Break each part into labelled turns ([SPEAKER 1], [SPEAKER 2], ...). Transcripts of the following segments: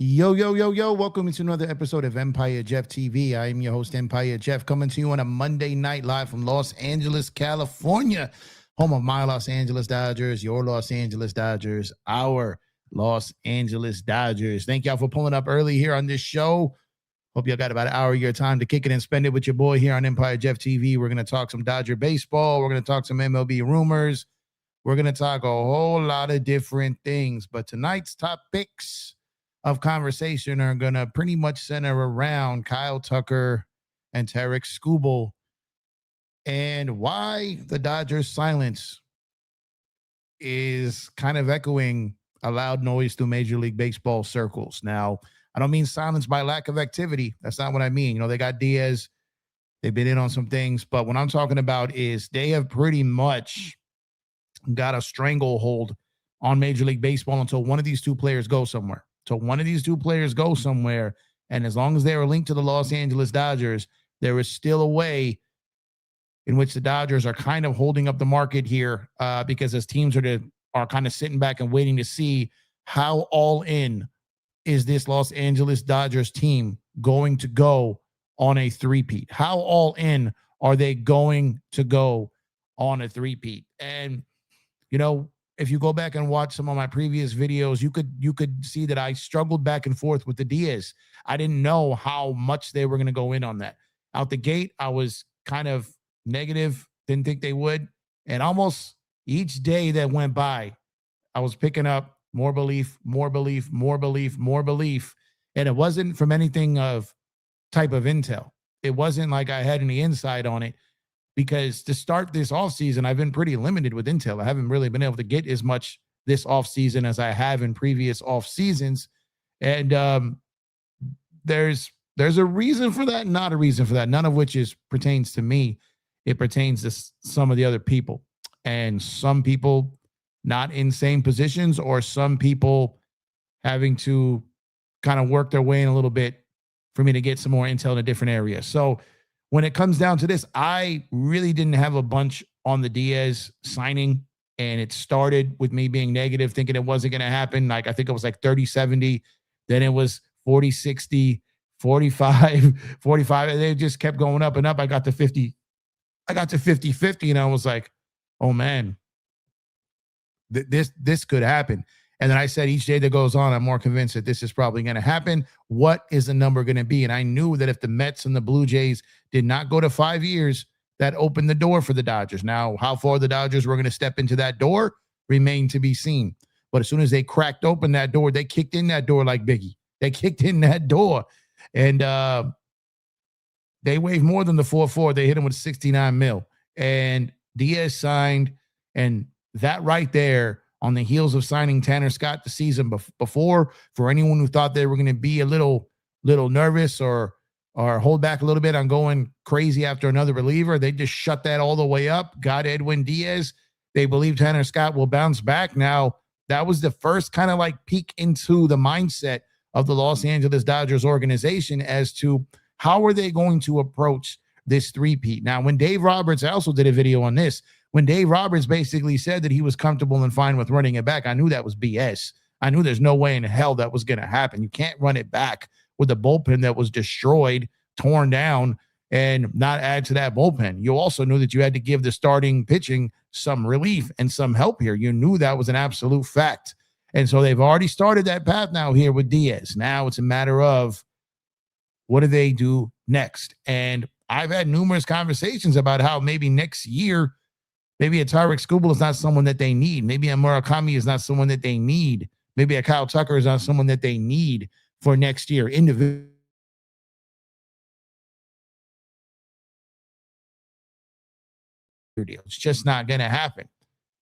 [SPEAKER 1] Yo, yo, yo, yo. Welcome to another episode of Empire Jeff TV. I am your host, Empire Jeff, coming to you on a Monday night live from Los Angeles, California, home of my Los Angeles Dodgers, your Los Angeles Dodgers, our Los Angeles Dodgers. Thank y'all for pulling up early here on this show. Hope y'all got about an hour of your time to kick it and spend it with your boy here on Empire Jeff TV. We're going to talk some Dodger baseball. We're going to talk some MLB rumors. We're going to talk a whole lot of different things. But tonight's topics of conversation are going to pretty much center around Kyle Tucker and Tarik Skubal and why the Dodgers' silence is kind of echoing a loud noise through Major League Baseball circles. Now, I don't mean silence by lack of activity. That's not what I mean. You know, they got Diaz. They've been in on some things. But what I'm talking about is they have pretty much got a stranglehold on Major League Baseball until one of these two players go somewhere. And as long as they are linked to the Los Angeles Dodgers, there is still a way in which the Dodgers are kind of holding up the market here because as teams are kind of sitting back and waiting to see how all in is this Los Angeles Dodgers team going to go on a three-peat? How all in are they going to go on a three-peat? And, you know, if you go back and watch some of my previous videos, you could see that I struggled back and forth with the Diaz. I didn't know how much they were going to go in on that. Out the gate, I was kind of negative, didn't think they would. And almost each day that went by, I was picking up more belief. And it wasn't from anything of type of intel. It wasn't like I had any insight on it. Because to start this offseason, I've been pretty limited with intel. I haven't really been able to get as much this offseason as I have in previous off seasons. And there's a reason for that, not a reason for that, none of which pertains to me. It pertains to some of the other people. And some people not in same positions, or some people having to kind of work their way in a little bit for me to get some more intel in a different area. So when it comes down to this, I really didn't have a bunch on the Diaz signing, and it started with me being negative, thinking it wasn't going to happen. Like, I think it was like 30-70, then it was 40-60, 45, 45, and they just kept going up and up. I got to 50. I got to 50-50, and I was like, oh man, this could happen. And then I said, each day that goes on, I'm more convinced that this is probably going to happen. What is the number going to be? And I knew that if the Mets and the Blue Jays did not go to 5 years, that opened the door for the Dodgers. Now, how far the Dodgers were going to step into that door remained to be seen. But as soon as they cracked open that door, they kicked in that door like Biggie. They kicked in that door. And they waved more than the 4-4. They hit him with 69 mil. And Diaz signed. And that right there, on the heels of signing Tanner Scott the season before, for anyone who thought they were going to be a little nervous or hold back a little bit on going crazy after another reliever, they just shut that all the way up, got Edwin Díaz. They believe Tanner Scott will bounce back. Now, that was the first kind of like peek into the mindset of the Los Angeles Dodgers organization as to how are they going to approach this three-peat. Now, when Dave Roberts, I also did a video on this, when Dave Roberts basically said that he was comfortable and fine with running it back, I knew that was BS. I knew there's no way in hell that was going to happen. You can't run it back with a bullpen that was destroyed, torn down, and not add to that bullpen. You also knew that you had to give the starting pitching some relief and some help here. You knew that was an absolute fact. And so they've already started that path now here with Diaz. Now it's a matter of what do they do next? And I've had numerous conversations about how maybe next year, maybe a Tarik Skubal is not someone that they need. Maybe a Murakami is not someone that they need. Maybe a Kyle Tucker is not someone that they need for next year. Individually, it's just not going to happen.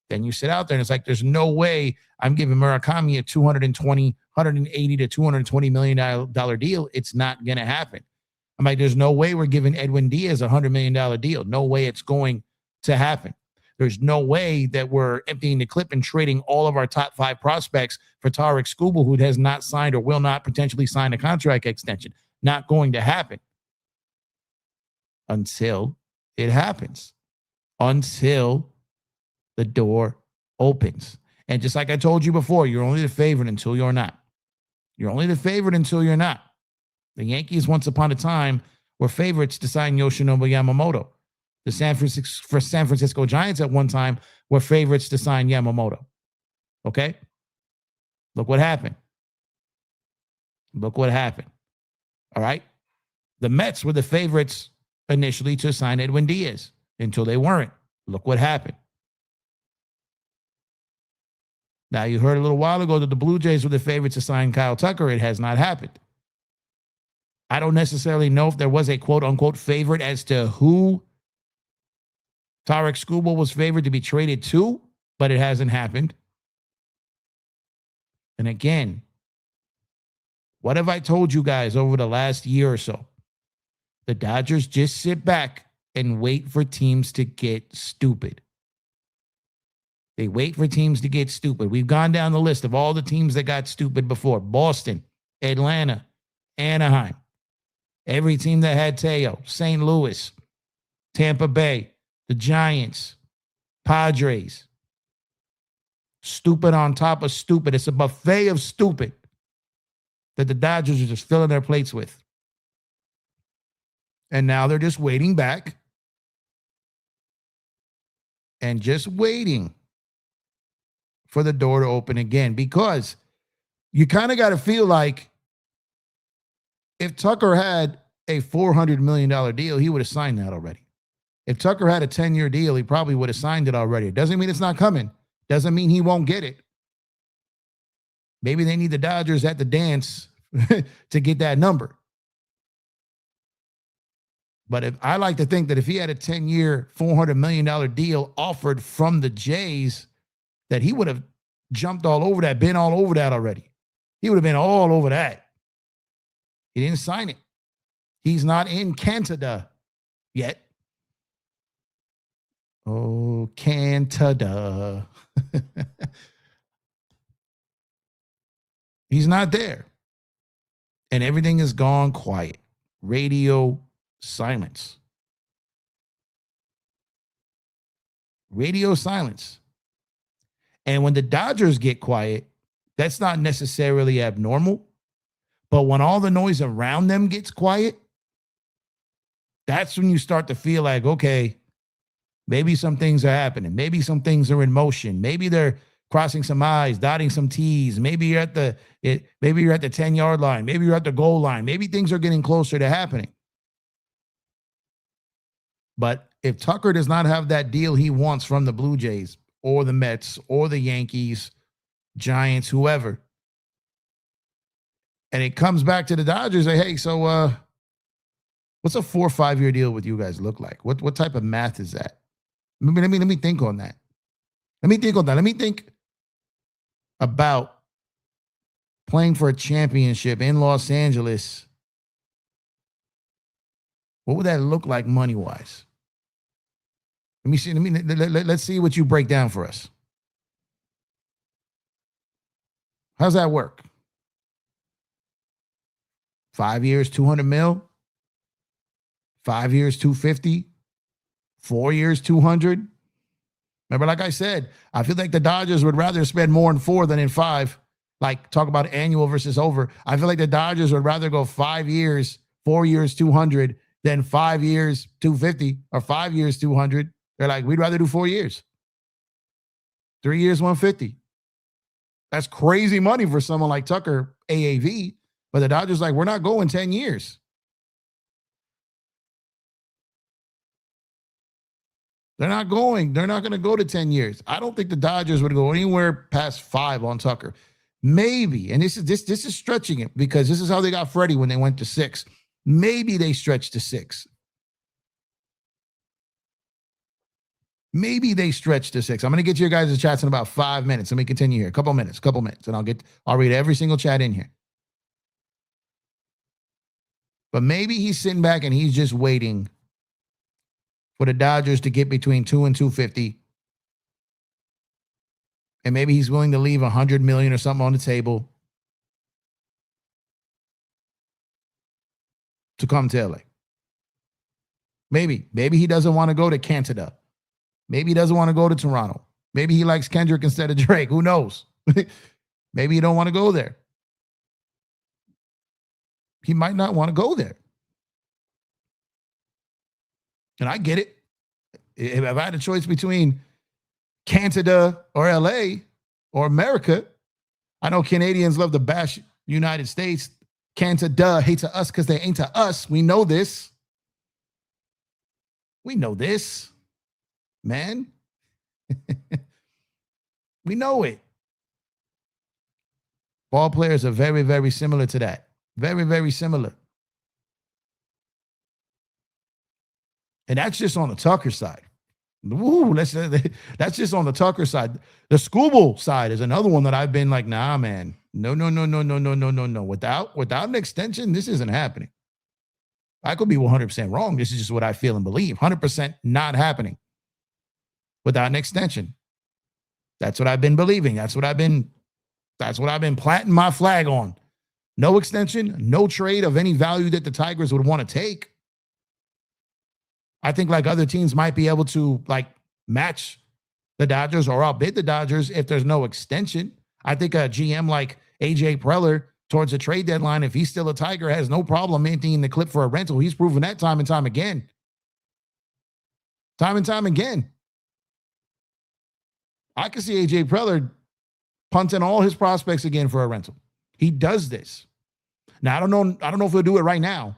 [SPEAKER 1] Then you sit out there and it's like, there's no way I'm giving Murakami a $180 to $220 million deal. It's not going to happen. I'm like, there's no way we're giving Edwin Díaz a $100 million deal. No way it's going to happen. There's no way that we're emptying the clip and trading all of our top 5 prospects for Tarik Skubal, who has not signed or will not potentially sign a contract extension. Not going to happen until it happens, until the door opens. And just like I told you before, you're only the favorite until you're not. You're only the favorite until you're not. The Yankees, once upon a time, were favorites to sign Yoshinobu Yamamoto. The San Francisco Giants at one time were favorites to sign Yamamoto. Okay? Look what happened. Look what happened. All right? The Mets were the favorites initially to sign Edwin Díaz until they weren't. Look what happened. Now, you heard a little while ago that the Blue Jays were the favorites to sign Kyle Tucker. It has not happened. I don't necessarily know if there was a quote-unquote favorite as to who Tarik Skubal was favored to be traded to, but it hasn't happened. And again, what have I told you guys over the last year or so? The Dodgers just sit back and wait for teams to get stupid. They wait for teams to get stupid. We've gone down the list of all the teams that got stupid before. Boston, Atlanta, Anaheim. Every team that had Teo, St. Louis, Tampa Bay, the Giants, Padres. Stupid on top of stupid. It's a buffet of stupid that the Dodgers are just filling their plates with. And now they're just waiting back and just waiting for the door to open again, because you kind of got to feel like if Tucker had a $400 million deal, he would have signed that already. If Tucker had a 10-year deal, he probably would have signed it already. It doesn't mean it's not coming. Doesn't mean he won't get it. Maybe they need the Dodgers at the dance to get that number. But if I like to think that if he had a 10-year, $400 million deal offered from the Jays, that he would have jumped all over that, been all over that already. He would have been all over that. He didn't sign it. He's not in Canada yet. Oh, Canada. He's not there. And everything has gone quiet. Radio silence. Radio silence. And when the Dodgers get quiet, that's not necessarily abnormal. But when all the noise around them gets quiet, that's when you start to feel like, okay, maybe some things are happening. Maybe some things are in motion. Maybe they're crossing some I's, dotting some T's. Maybe you're at the 10-yard line. Maybe you're at the goal line. Maybe things are getting closer to happening. But if Tucker does not have that deal he wants from the Blue Jays or the Mets or the Yankees, Giants, whoever, and it comes back to the Dodgers, say, hey, so what's a 4 or 5 year deal with you guys look like? What type of math is that? Let me think on that. Let me think about playing for a championship in Los Angeles. What would that look like money-wise? Let me see. Let's see what you break down for us. How's that work? 5 years, 200 mil. 5 years, 250. 4 years, 200. Remember, like I said, I feel like the Dodgers would rather spend more in 4 than in 5. Like, talk about annual versus over. I feel like the Dodgers would rather go 5 years, 4 years, 200 than 5 years, 250 or 5 years, 200. They're like, we'd rather do 4 years. 3 years, 150. That's crazy money for someone like Tucker, AAV. But the Dodgers like, we're not going 10 years. They're not going to go to 10 years. I don't think the Dodgers would go anywhere past 5 on Tucker. Maybe, and this is stretching it, because this is how they got Freddie when they went to 6. Maybe they stretched to 6. Maybe they stretched to 6. I'm going to get your guys' chats in about 5 minutes. Let me continue here. A couple minutes, and I'll read every single chat in here. But maybe he's sitting back and he's just waiting for the Dodgers to get between 2 and 250. And maybe he's willing to leave $100 million or something on the table to come to LA. Maybe he doesn't want to go to Canada. Maybe he doesn't want to go to Toronto. Maybe he likes Kendrick instead of Drake. Who knows? Maybe you don't want to go there. he might not want to go there. And I get it. If I had a choice between Canada or LA or America, I know Canadians love to bash United States. Canada hates us because they ain't to us. We know this. We know this, man. We know it. Ball players are very, very similar to that. Very, very similar. And that's just on the Tucker side. Ooh, that's just on the Tucker side. The Skubal side is another one that I've been like, nah, man. No. Without an extension, this isn't happening. I could be 100% wrong. This is just what I feel and believe. 100% not happening without an extension. That's what I've been believing. That's what I've been planting my flag on. No extension, no trade of any value that the Tigers would want to take. I think like other teams might be able to like match the Dodgers or outbid the Dodgers if there's no extension. I think a GM like AJ Preller towards the trade deadline, if he's still a Tiger, has no problem emptying the clip for a rental. He's proven that time and time again. Time and time again. I can see AJ Preller punting all his prospects again for a rental. He does this. Now, I don't know if he'll do it right now.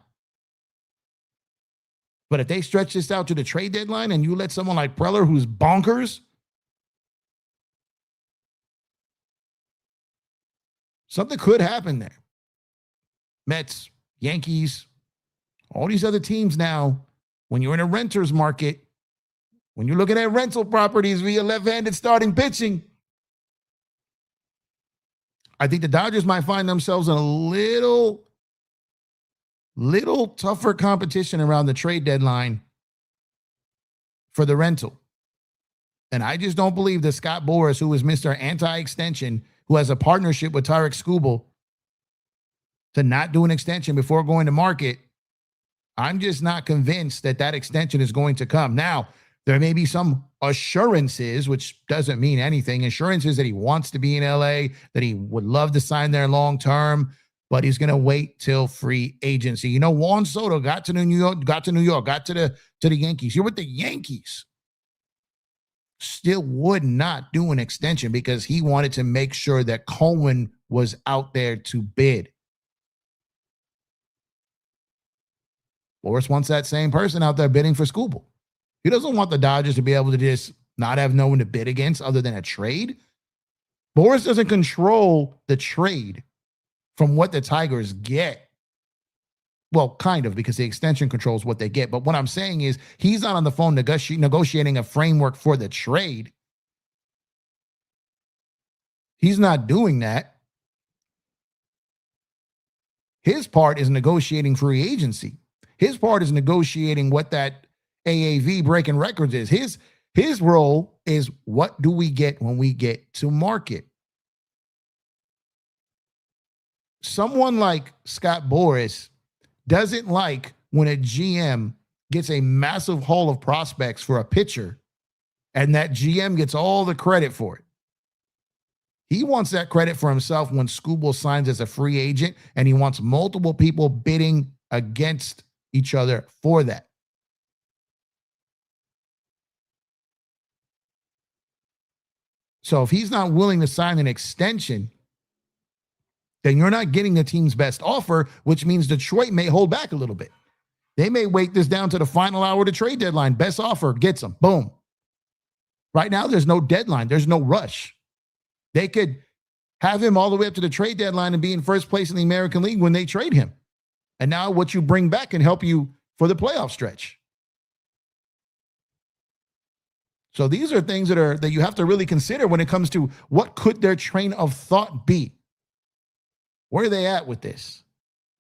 [SPEAKER 1] But if they stretch this out to the trade deadline and you let someone like Preller, who's bonkers, something could happen there. Mets, Yankees, all these other teams now, when you're in a renter's market, when you're looking at rental properties via left-handed starting pitching, I think the Dodgers might find themselves in a little tougher competition around the trade deadline for the rental. And I just don't believe that Scott Boras, who is Mr. Anti-Extension, who has a partnership with Tarik Skubal, to not do an extension before going to market, I'm just not convinced that that extension is going to come. Now, there may be some assurances, which doesn't mean anything, assurances that he wants to be in LA, that he would love to sign there long term, but he's going to wait till free agency. You know, Juan Soto got to New York, got to the Yankees. You're with the Yankees. Still would not do an extension because he wanted to make sure that Cohen was out there to bid. Boras wants that same person out there bidding for Skubal. He doesn't want the Dodgers to be able to just not have no one to bid against other than a trade. Boras doesn't control the trade from what the Tigers get. Well, kind of, because the extension controls what they get. But what I'm saying is he's not on the phone negotiating a framework for the trade. He's not doing that. His part is negotiating free agency. His part is negotiating what that AAV breaking records is. His role is, what do we get when we get to market? Someone like Scott Boras doesn't like when a GM gets a massive haul of prospects for a pitcher and that GM gets all the credit for it. He wants that credit for himself when Skubal signs as a free agent, and he wants multiple people bidding against each other for that. So if he's not willing to sign an extension, then you're not getting the team's best offer, which means Detroit may hold back a little bit. They may wait this down to the final hour of the trade deadline. Best offer gets them. Boom. Right now, there's no deadline. There's no rush. They could have him all the way up to the trade deadline and be in first place in the American League when they trade him. And now what you bring back can help you for the playoff stretch. So these are things that you have to really consider when it comes to what could their train of thought be. Where are they at with this?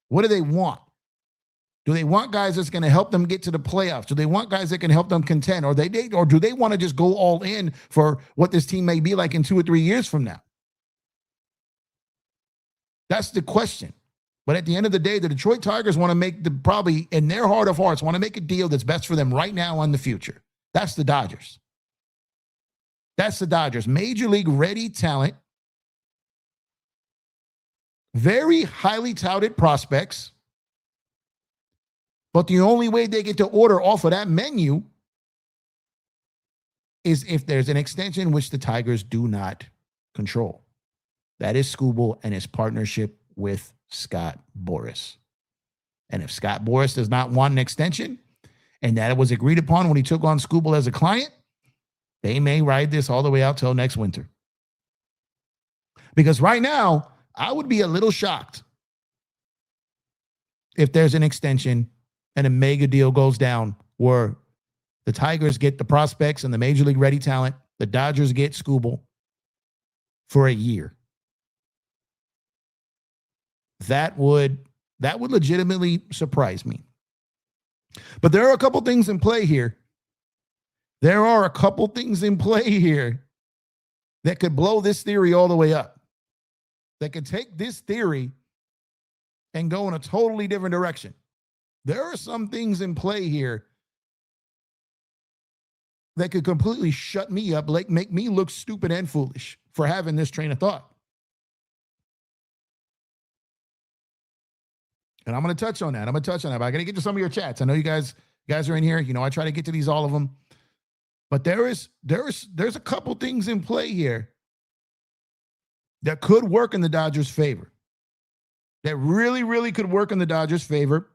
[SPEAKER 1] What do they want? Do they want guys that's going to help them get to the playoffs? Do they want guys that can help them contend? Or do they want to just go all in for what this team may be like in 2 or 3 years from now? That's the question. But at the end of the day, the Detroit Tigers want to make probably in their heart of hearts, want to make a deal that's best for them right now and the future. That's the Dodgers. That's the Dodgers. Major league ready talent. Very highly touted prospects. But the only way they get to order off of that menu is if there's an extension which the Tigers do not control. That is Skubal and his partnership with Scott Boras. And if Scott Boras does not want an extension, and that was agreed upon when he took on Skubal as a client, they may ride this all the way out till next winter. Because right now, I would be a little shocked if there's an extension and a mega deal goes down where the Tigers get the prospects and the major league ready talent, the Dodgers get Skubal for a year. That would legitimately surprise me. But there are a couple things in play here. That could blow this theory all the way up. That could take this theory and go in a totally different direction. There are some things in play here that could completely shut me up, like make me look stupid and foolish for having this train of thought. And I'm going to touch on that. But I got to get to some of your chats. I know you guys are in here. You know, I try to get to these, all of them. But there's a couple things in play here that could work in the Dodgers' favor. That really, really could work in the Dodgers' favor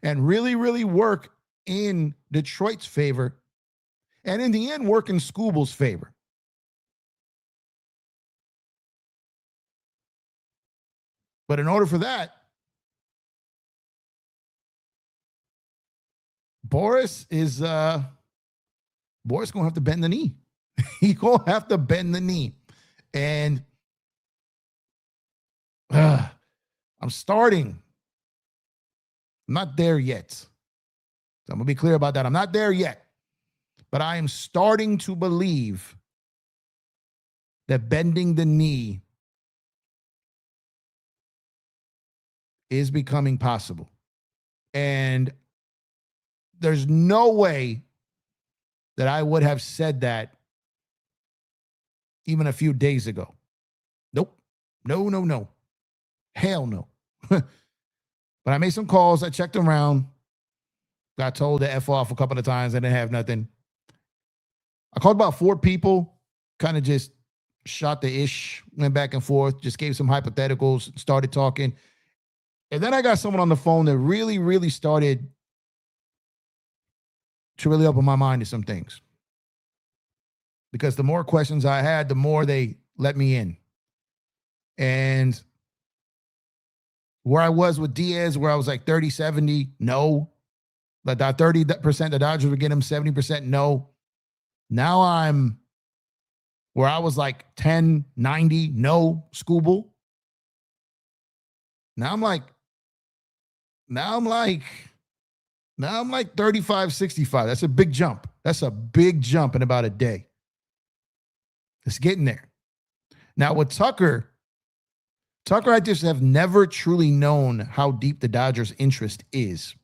[SPEAKER 1] and really, really work in Detroit's favor. And in the end, work in Skubal's favor. But in order for that, Boras gonna have to bend the knee. He gonna have to bend the knee. And I'm not there yet. So I'm gonna be clear about that. I'm not there yet. But I am starting to believe that bending the knee is becoming possible. And there's no way that I would have said that even a few days ago. Nope. No. Hell no. But I made some calls. I checked around. Got told to F off a couple of times. I didn't have nothing. I called about 4 people, kind of just shot the ish, went back and forth, just gave some hypotheticals, started talking. And then I got someone on the phone that really, really started to really open my mind to some things. Because the more questions I had, the more they let me in. And where I was with Diaz, where I was like 30-70, no. But that 30% the Dodgers would get him, 70%, no. Now I'm where I was like 10-90, no, Skubal. Now I'm like 35-65. That's a big jump. That's a big jump in about a day. It's getting there. Now with Tucker, I just have never truly known how deep the Dodgers' interest is.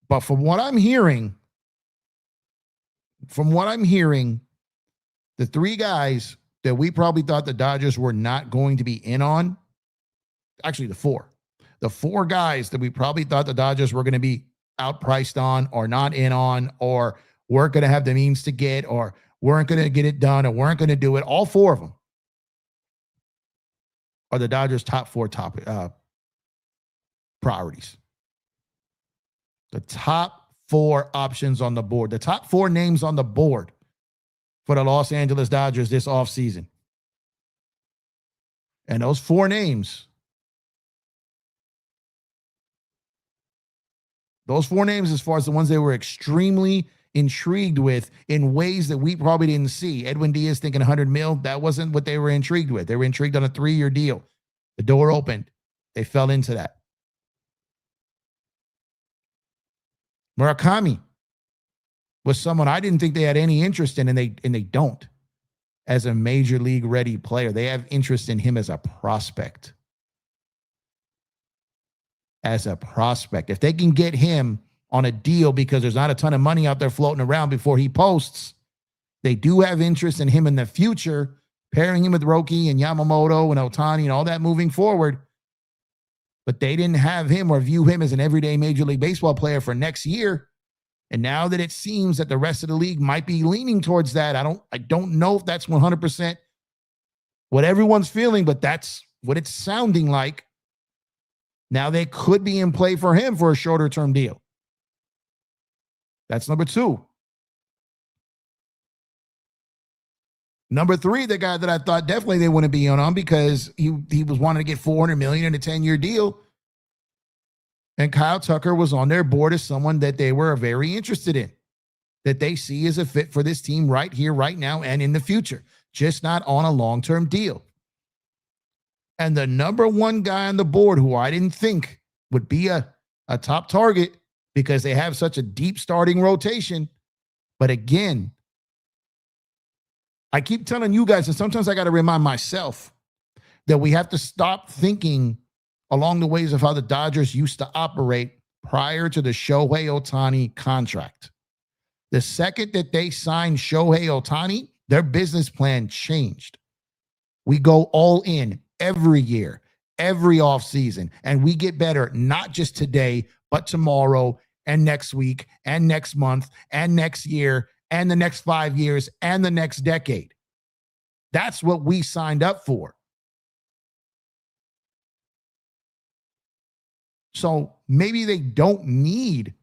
[SPEAKER 1] But from what I'm hearing, the 3 guys that we probably thought the Dodgers were not going to be in on, actually the 4 guys that we probably thought the Dodgers were going to be outpriced on or not in on or weren't going to have the means to get or weren't going to get it done or weren't going to do it, all 4 of them are the Dodgers' top 4 priorities. The top 4 options on the board, the top 4 names on the board for the Los Angeles Dodgers this offseason. And those 4 names, as far as the ones they were extremely intrigued with in ways that we probably didn't see. Edwin Díaz thinking 100 mil, that wasn't what they were intrigued with. They were intrigued on a 3-year deal. The door opened. They fell into that. Murakami was someone I didn't think they had any interest in, and they don't. As a major league ready player, they have interest in him as a prospect. If they can get him on a deal because there's not a ton of money out there floating around before he posts, they do have interest in him in the future, pairing him with Roki and Yamamoto and Ohtani and all that moving forward. but they didn't have him or view him as an everyday Major League Baseball player for next year. And now that it seems that the rest of the league might be leaning towards that, I don't know if that's 100% what everyone's feeling, but that's what it's sounding like. Now they could be in play for him for a shorter term deal. That's number 2. Number 3, the guy that I thought definitely they wouldn't be on because he was wanting to get $400 million in a 10-year deal. And Kyle Tucker was on their board as someone that they were very interested in, that they see as a fit for this team right here, right now, and in the future, just not on a long-term deal. And the number 1 guy on the board who I didn't think would be a top target because they have such a deep starting rotation. But again, I keep telling you guys, and sometimes I got to remind myself that we have to stop thinking along the ways of how the Dodgers used to operate prior to the Shohei Ohtani contract. The second that they signed Shohei Ohtani, their business plan changed. We go all in every year, every offseason, and we get better, not just today, but tomorrow and next week and next month and next year and the next 5 years and the next decade. That's what we signed up for. So maybe they don't need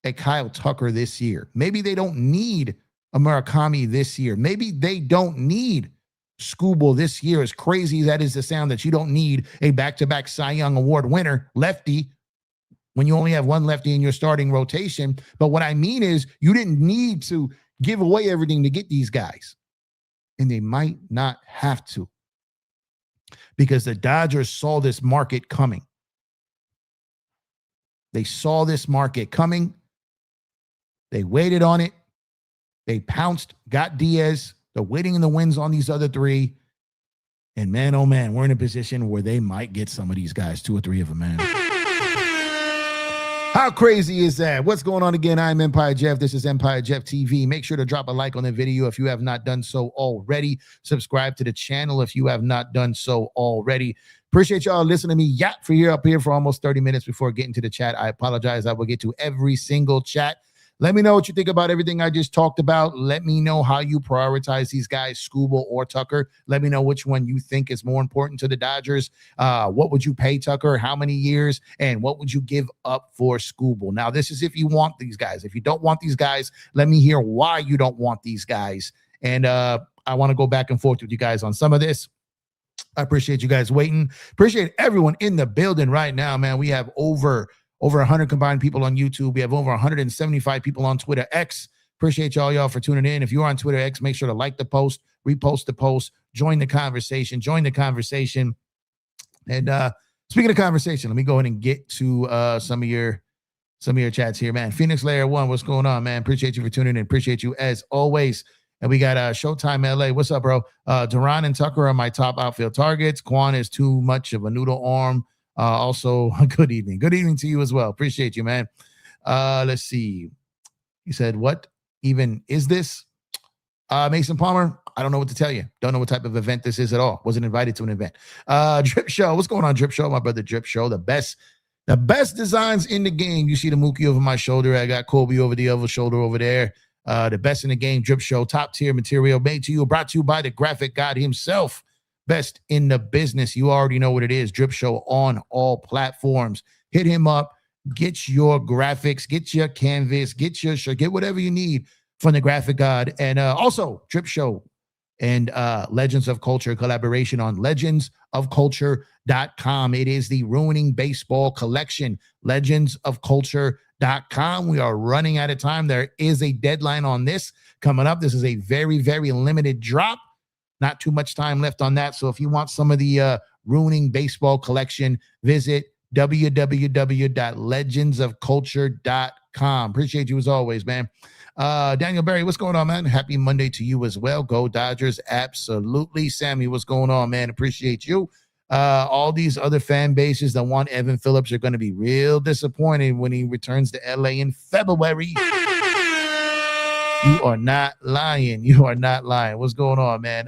[SPEAKER 1] a Kyle Tucker this year. Maybe they don't need a Murakami this year. Maybe they don't need Skubal this year. As crazy as that is to sound, that you don't need a back-to-back Cy Young Award winner lefty when you only have one lefty in your starting rotation. But what I mean is you didn't need to give away everything to get these guys. And they might not have to, because the Dodgers saw this market coming. They saw this market coming. They waited on it. They pounced, got Diaz. They're waiting in the wings on these other 3. And man, oh man, we're in a position where they might get some of these guys, 2 or 3 of them, man. How crazy is that? What's going on again? I'm Empire Jeff. This is EmpireJeffTV. Make sure to drop a like on the video if you have not done so already. Subscribe to the channel if you have not done so already. Appreciate y'all listening to me yap up here for almost 30 minutes before getting to the chat. I apologize. I will get to every single chat. Let me know what you think about everything I just talked about. Let me know how you prioritize these guys, Skubal or Tucker. Let me know which one you think is more important to the Dodgers. What would you pay Tucker? How many years? And what would you give up for Skubal? Now, this is if you want these guys. If you don't want these guys, let me hear why you don't want these guys. And I want to go back and forth with you guys on some of this. I appreciate you guys waiting. Appreciate everyone in the building right now, man. We have over 100 combined people on YouTube. We have over 175 people on Twitter X. Appreciate y'all for tuning in. If you're on Twitter X, make sure to like the post, repost the post, join the conversation. And speaking of conversation, let me go ahead and get to some of your chats here, man. Phoenix Layer 1, what's going on, man? Appreciate you for tuning in. Appreciate you as always. And we got Showtime LA. What's up, bro? Duran and Tucker are my top outfield targets. Quan is too much of a noodle arm. Also, good evening. Good evening to you as well. Appreciate you, man. Let's see. He said, what even is this? Mason Palmer, I don't know what to tell you. Don't know what type of event this is at all. Wasn't invited to an event. Drip Show. What's going on, Drip Show? My brother Drip Show. The best designs in the game. You see the Mookie over my shoulder. I got Kobe over the other shoulder over there. The best in the game, Drip Show. Top tier material made to you, brought to you by the graphic god himself. Best in the business. You already know what it is. Drip Show on all platforms. Hit him up. Get your graphics. Get your canvas. Get your shirt. Get whatever you need from the graphic god. And also, Drip Show and Legends of Culture collaboration on legendsofculture.com. It is the Ruining Baseball collection. Legendsofculture.com. We are running out of time. There is a deadline on this coming up. This is a very, very limited drop. Not too much time left on that. So if you want some of the Ruining Baseball collection, visit www.legendsofculture.com. Appreciate you as always, man. Daniel Berry, what's going on, man? Happy Monday to you as well. Go Dodgers. Absolutely. Sammy, what's going on, man? Appreciate you. All these other fan bases that want Evan Phillips are going to be real disappointed when he returns to LA in February. You are not lying. You are not lying. What's going on, man?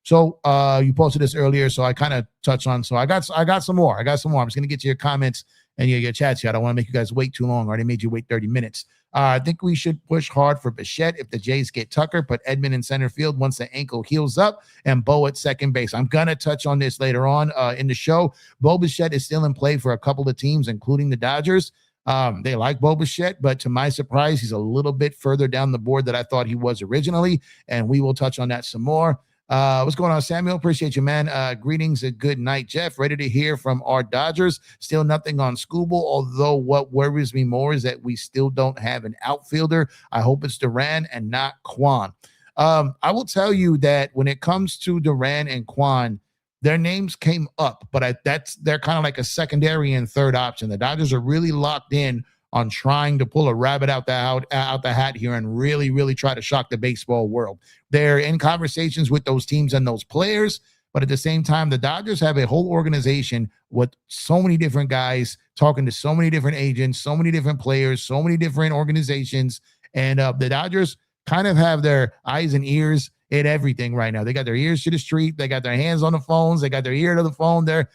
[SPEAKER 1] So you posted this earlier, so I kind of touched on. So I got some more. I'm just gonna get to your comments and your chats here. I don't want to make you guys wait too long. I already made you wait 30 minutes. I think we should push hard for Bichette if the Jays get Tucker, put Edmund in center field once the ankle heals up, and Bo at second base. I'm going to touch on this later on in the show. Bo Bichette is still in play for a couple of teams, including the Dodgers. They like Bo Bichette, but to my surprise, he's a little bit further down the board than I thought he was originally, and we will touch on that some more. What's going on, Samuel? Appreciate you, man. Greetings and good night, Jeff. Ready to hear from our Dodgers. Still nothing on Skubal, although what worries me more is that we still don't have an outfielder. I hope it's Duran and not Kwan. I will tell you that when it comes to Duran and Kwan, their names came up, but they're kind of like a secondary and third option. The Dodgers are really locked in on trying to pull a rabbit out the hat here and really, really try to shock the baseball world. They're in conversations with those teams and those players, but at the same time, the Dodgers have a whole organization with so many different guys talking to so many different agents, so many different players, so many different organizations, and the Dodgers kind of have their eyes and ears in everything right now. They got their ears to the street, they got their hands on the phones, they got their ear to the phone. They're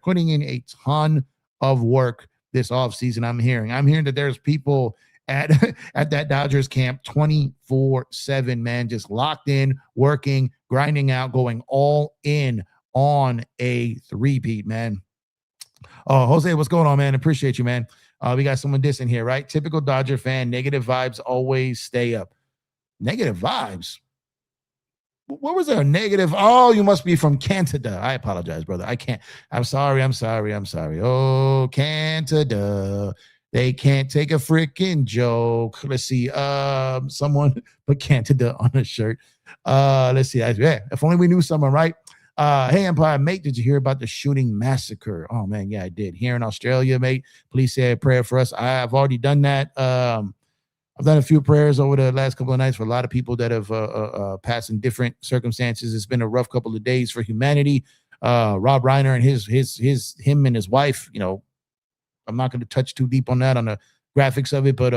[SPEAKER 1] putting in a ton of work this offseason. I'm hearing that there's people at that Dodgers camp 24/7, man, just locked in, working, grinding out, going all in on a three-peat, man. Oh, Jose, what's going on, man? Appreciate you, man. We got someone dissing here, right? Typical Dodger fan, negative vibes always stay up. Negative vibes? What was there? Negative? Oh, you must be from Canada. I apologize, brother. I can't. I'm sorry. Oh, Canada. They can't take a freaking joke. Let's see. Someone put Canada on a shirt. Let's see. Yeah, if only we knew someone, right? Hey, Empire, mate, did you hear about the shooting massacre? Oh, man, yeah, I did. Here in Australia, mate, please say a prayer for us. I've already done that. I've done a few prayers over the last couple of nights for a lot of people that have passed in different circumstances. It's been a rough couple of days for humanity. Rob Reiner and him and his wife, you know, I'm not going to touch too deep on that, on the graphics of it, but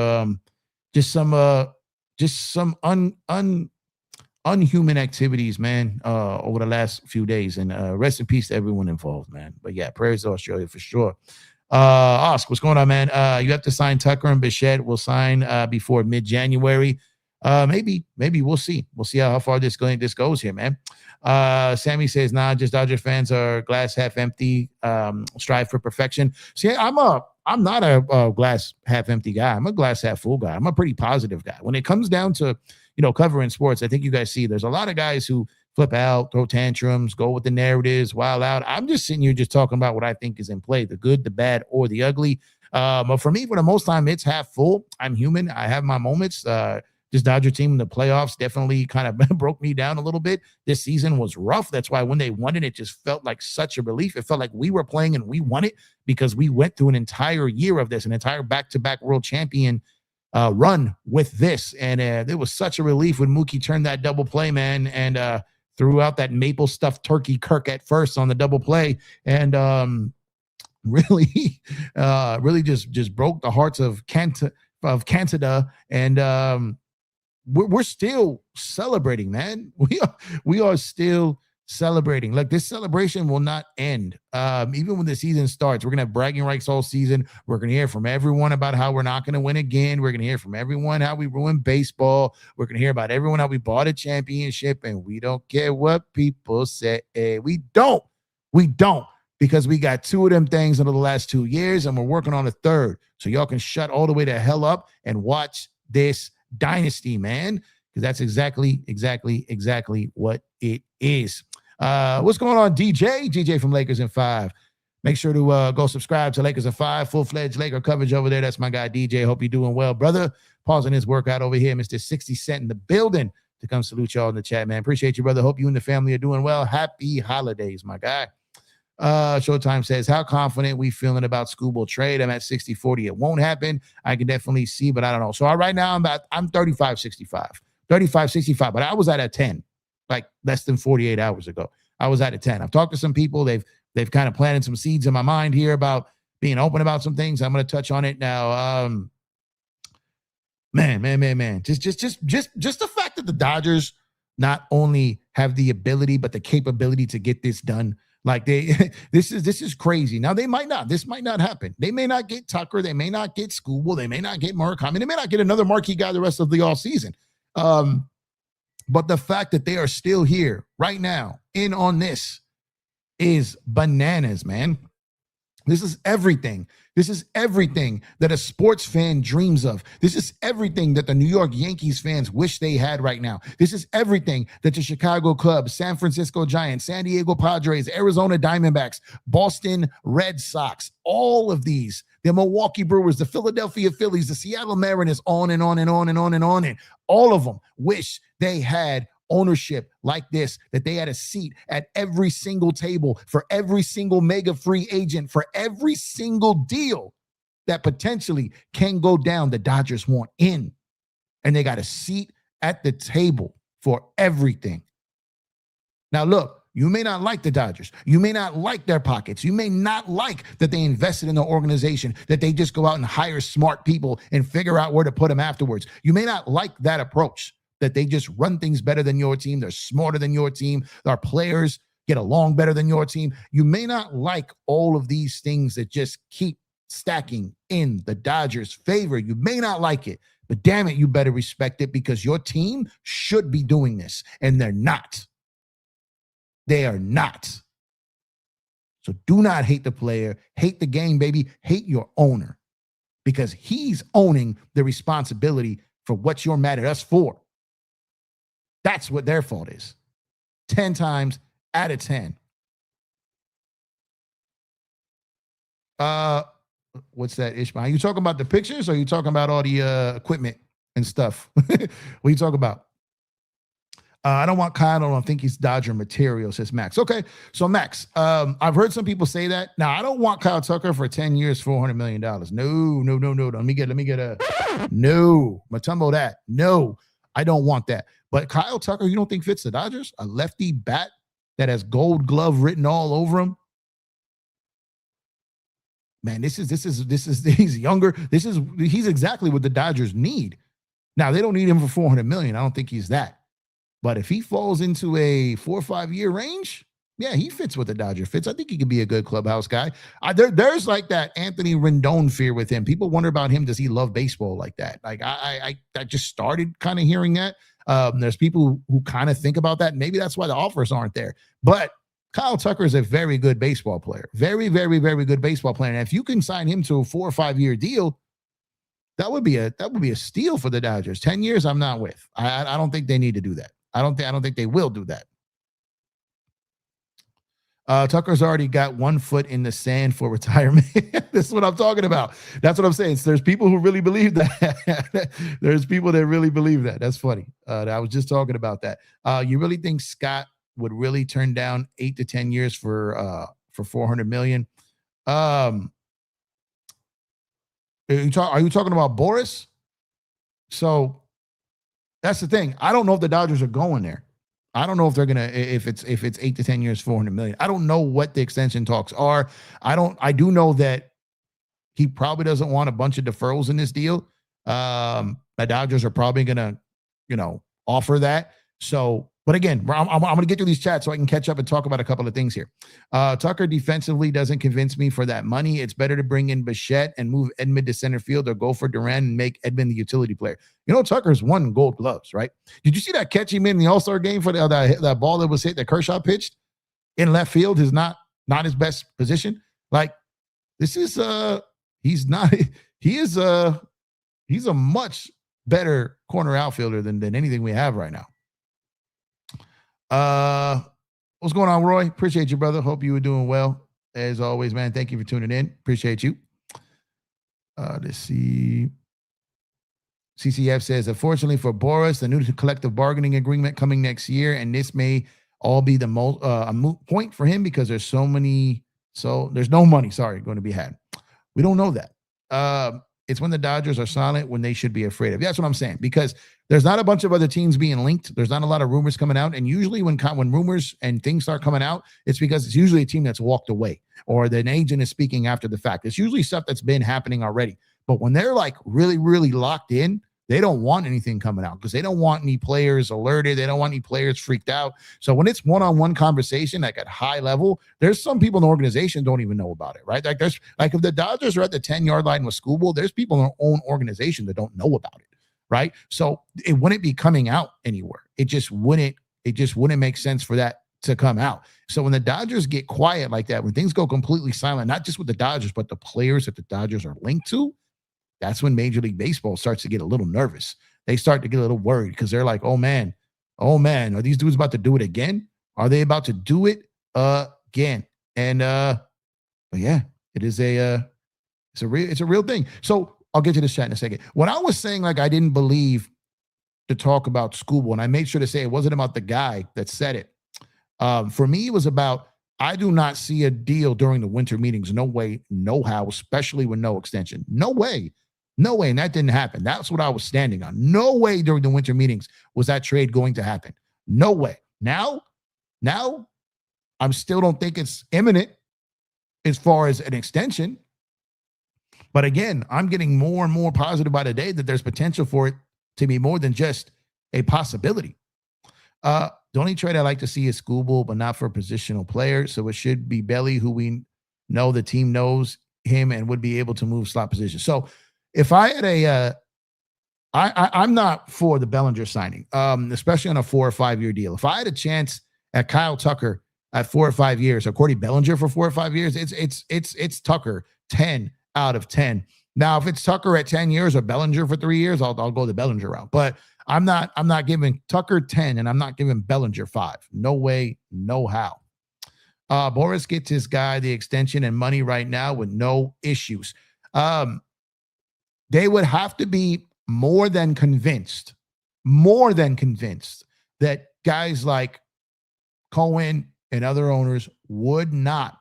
[SPEAKER 1] just some unhuman activities, man, over the last few days. And rest in peace to everyone involved, man. But yeah, prayers to Australia for sure. Oscar, what's going on, man? You have to sign Tucker and Bichette. We'll sign before mid-January. Maybe we'll see. We'll see how far this goes here, man. Sammy says, nah, just Dodger fans are glass half empty, strive for perfection. See, I'm not a glass half empty guy. I'm a glass half full guy. I'm a pretty positive guy. When it comes down to, you know, covering sports, I think you guys see there's a lot of guys who flip out, throw tantrums, go with the narratives, wild out. I'm just sitting here just talking about what I think is in play, the good, the bad, or the ugly. But for me, for the most time, it's half full. I'm human. I have my moments. This Dodger team in the playoffs definitely kind of broke me down a little bit. This season was rough. That's why when they won it, it just felt like such a relief. It felt like we were playing and we won it because we went through an entire year of this, an entire back-to-back world champion run with this. And it was such a relief when Mookie turned that double play, man, and threw out that maple stuffed turkey Kirk at first on the double play. And really just broke the hearts of Canada. And we're still celebrating, man. We are still celebrating. Like, this celebration will not end. Even when the season starts, we're gonna have bragging rights all season. We're gonna hear from everyone about how we're not gonna win again. We're gonna hear from everyone how we ruined baseball. We're gonna hear about everyone how we bought a championship, and we don't care what people say. We don't, because we got two of them things over the last 2 years, and we're working on a third. So y'all can shut all the way the hell up and watch this dynasty, man, because that's exactly what it is. What's going on, DJ from Lakers in 5? Make sure to go subscribe to Lakers in 5, full-fledged Laker coverage over there. That's my guy DJ. Hope you're doing well, brother. Pausing his workout over here. Mr. 60 Cent in the building to come salute y'all in the chat, man. Appreciate you, brother. Hope you and the family are doing well. Happy holidays, my guy. Showtime says, how confident we feeling about Skubal trade? I'm at 60-40. It won't happen. I can definitely see, but I don't know. So right now I'm 35-65, but I was at a 10, like less than 48 hours ago. I was at a 10. I've talked to some people. They've kind of planted some seeds in my mind here about being open about some things. I'm going to touch on it now. Man. Just the fact that the Dodgers not only have the ability, but the capability to get this done. Like this is crazy. Now this might not happen. They may not get Tucker. They may not get Skubal. They may not get Murakami. They may not get another marquee guy the rest of the all season. But the fact that they are still here right now in on this is bananas, man. This is everything. This is everything that a sports fan dreams of. This is everything that the New York Yankees fans wish they had right now. This is everything that the Chicago Cubs, San Francisco Giants, San Diego Padres, Arizona Diamondbacks, Boston Red Sox, all of these, the Milwaukee Brewers, the Philadelphia Phillies, the Seattle Mariners, on and on and on and on and on. And all of them wish they had ownership like this, that they had a seat at every single table for every single mega free agent, for every single deal that potentially can go down. The Dodgers want in, and they got a seat at the table for everything. Now, look, you may not like the Dodgers. You may not like their pockets. You may not like that they invested in the organization, that they just go out and hire smart people and figure out where to put them afterwards. You may not like that approach, that they just run things better than your team. They're smarter than your team. Our players get along better than your team. You may not like all of these things that just keep stacking in the Dodgers' favor. You may not like it, but damn it, you better respect it, because your team should be doing this, and they're not. They are not. So do not hate the player. Hate the game, baby. Hate your owner, because he's owning the responsibility for what you're mad at us for. That's what their fault is. 10 times out of 10. What's that, Ishmael? Are you talking about the pictures, or are you talking about all the equipment and stuff? What are you talking about? I don't want Kyle. I don't think he's Dodger material, says Max. Okay, so Max, I've heard some people say that. Now, I don't want Kyle Tucker for 10 years, $400 million. No. Let me get a no. Matumbo that. No, I don't want that. But Kyle Tucker, you don't think fits the Dodgers? A lefty bat that has Gold Glove written all over him? Man, this is he's younger. He's exactly what the Dodgers need. Now, they don't need him for $400 million. I don't think he's that. But if he falls into a 4 or 5 year range, yeah, he fits what the Dodger fits. I think he could be a good clubhouse guy. There's like that Anthony Rendon fear with him. People wonder about him. Does he love baseball like that? Like I just started kind of hearing that. There's people who kind of think about that. Maybe that's why the offers aren't there. But Kyle Tucker is a very good baseball player. Very, very, very good baseball player. And if you can sign him to a 4 or 5 year deal, that would be a steal for the Dodgers. 10 years, I'm not with. I don't think they need to do that. I don't think they will do that. Tucker's already got 1 foot in the sand for retirement. This is what I'm talking about. That's what I'm saying. So there's people who really believe that. There's people that really believe that. That's funny. I was just talking about that. You really think Scott would really turn down 8 to 10 years for $400 million? Are you talking about Boris? So that's the thing. I don't know if the Dodgers are going there. I don't know if they're if it's 8 to 10 years, $400 million. I don't know what the extension talks are. I do know that he probably doesn't want a bunch of deferrals in this deal. The Dodgers are probably gonna, offer that. So, but again, I'm gonna get through these chats so I can catch up and talk about a couple of things here. Tucker defensively doesn't convince me for that money. It's better to bring in Bichette and move Edmund to center field, or go for Duran and make Edmund the utility player. Tucker's won Gold Gloves, right? Did you see that catch he made in the All-Star game for that ball that was hit that Kershaw pitched in left field? Is not his best position. Like, this is he's a much better corner outfielder than anything we have right now. What's going on, Roy? Appreciate you, brother. Hope you were doing well. As always, man, thank you for tuning in. Appreciate you. Let's see. CCF says, unfortunately for Boris, the new collective bargaining agreement coming next year, and this may all be the a moot point for him because there's no money, going to be had. We don't know that. It's when the Dodgers are silent when they should be afraid of. That's what I'm saying, because there's not a bunch of other teams being linked. There's not a lot of rumors coming out. And usually when rumors and things start coming out, it's because it's usually a team that's walked away, or an agent is speaking after the fact. It's usually stuff that's been happening already. But when they're like really, really locked in, They don't want anything coming out because they don't want any players alerted. They don't want any players freaked out. So when it's one-on-one conversation, like at high level, there's some people in the organization don't even know about it, right? Like there's like if the Dodgers are at the 10-yard line with Skubal, there's people in their own organization that don't know about it, right? So it wouldn't be coming out anywhere. It just wouldn't make sense for that to come out. So when the Dodgers get quiet like that, when things go completely silent, not just with the Dodgers, but the players that the Dodgers are linked to, that's when Major League Baseball starts to get a little nervous. They start to get a little worried because they're like, oh man, are these dudes about to do it again? Are they about to do it again? And but yeah, it's a real thing. So I'll get to this chat in a second. When I was saying like I didn't believe to talk about Skubal, and I made sure to say it wasn't about the guy that said it. For me, it was about I do not see a deal during the winter meetings. No way, no how, especially with no extension. No way. No way. And that didn't happen. That's what I was standing on. No way during the winter meetings was that trade going to happen. No way. Now, I still don't think it's imminent as far as an extension. But again, I'm getting more and more positive by the day that there's potential for it to be more than just a possibility. The only trade I like to see is Skubal, but not for a positional player. So it should be Belly, who we know the team knows him and would be able to move slot position. So if I had I'm not for the Bellinger signing, especially on a 4 or 5 year deal. If I had a chance at Kyle Tucker at 4 or 5 years, or Cordy Bellinger for 4 or 5 years, it's Tucker 10 out of 10. Now, if it's Tucker at 10 years or Bellinger for 3 years, I'll go the Bellinger route. But I'm not giving Tucker 10 and I'm not giving Bellinger 5. No way, no how. Boris gets his guy the extension and money right now with no issues. They would have to be more than convinced that guys like Cohen and other owners would not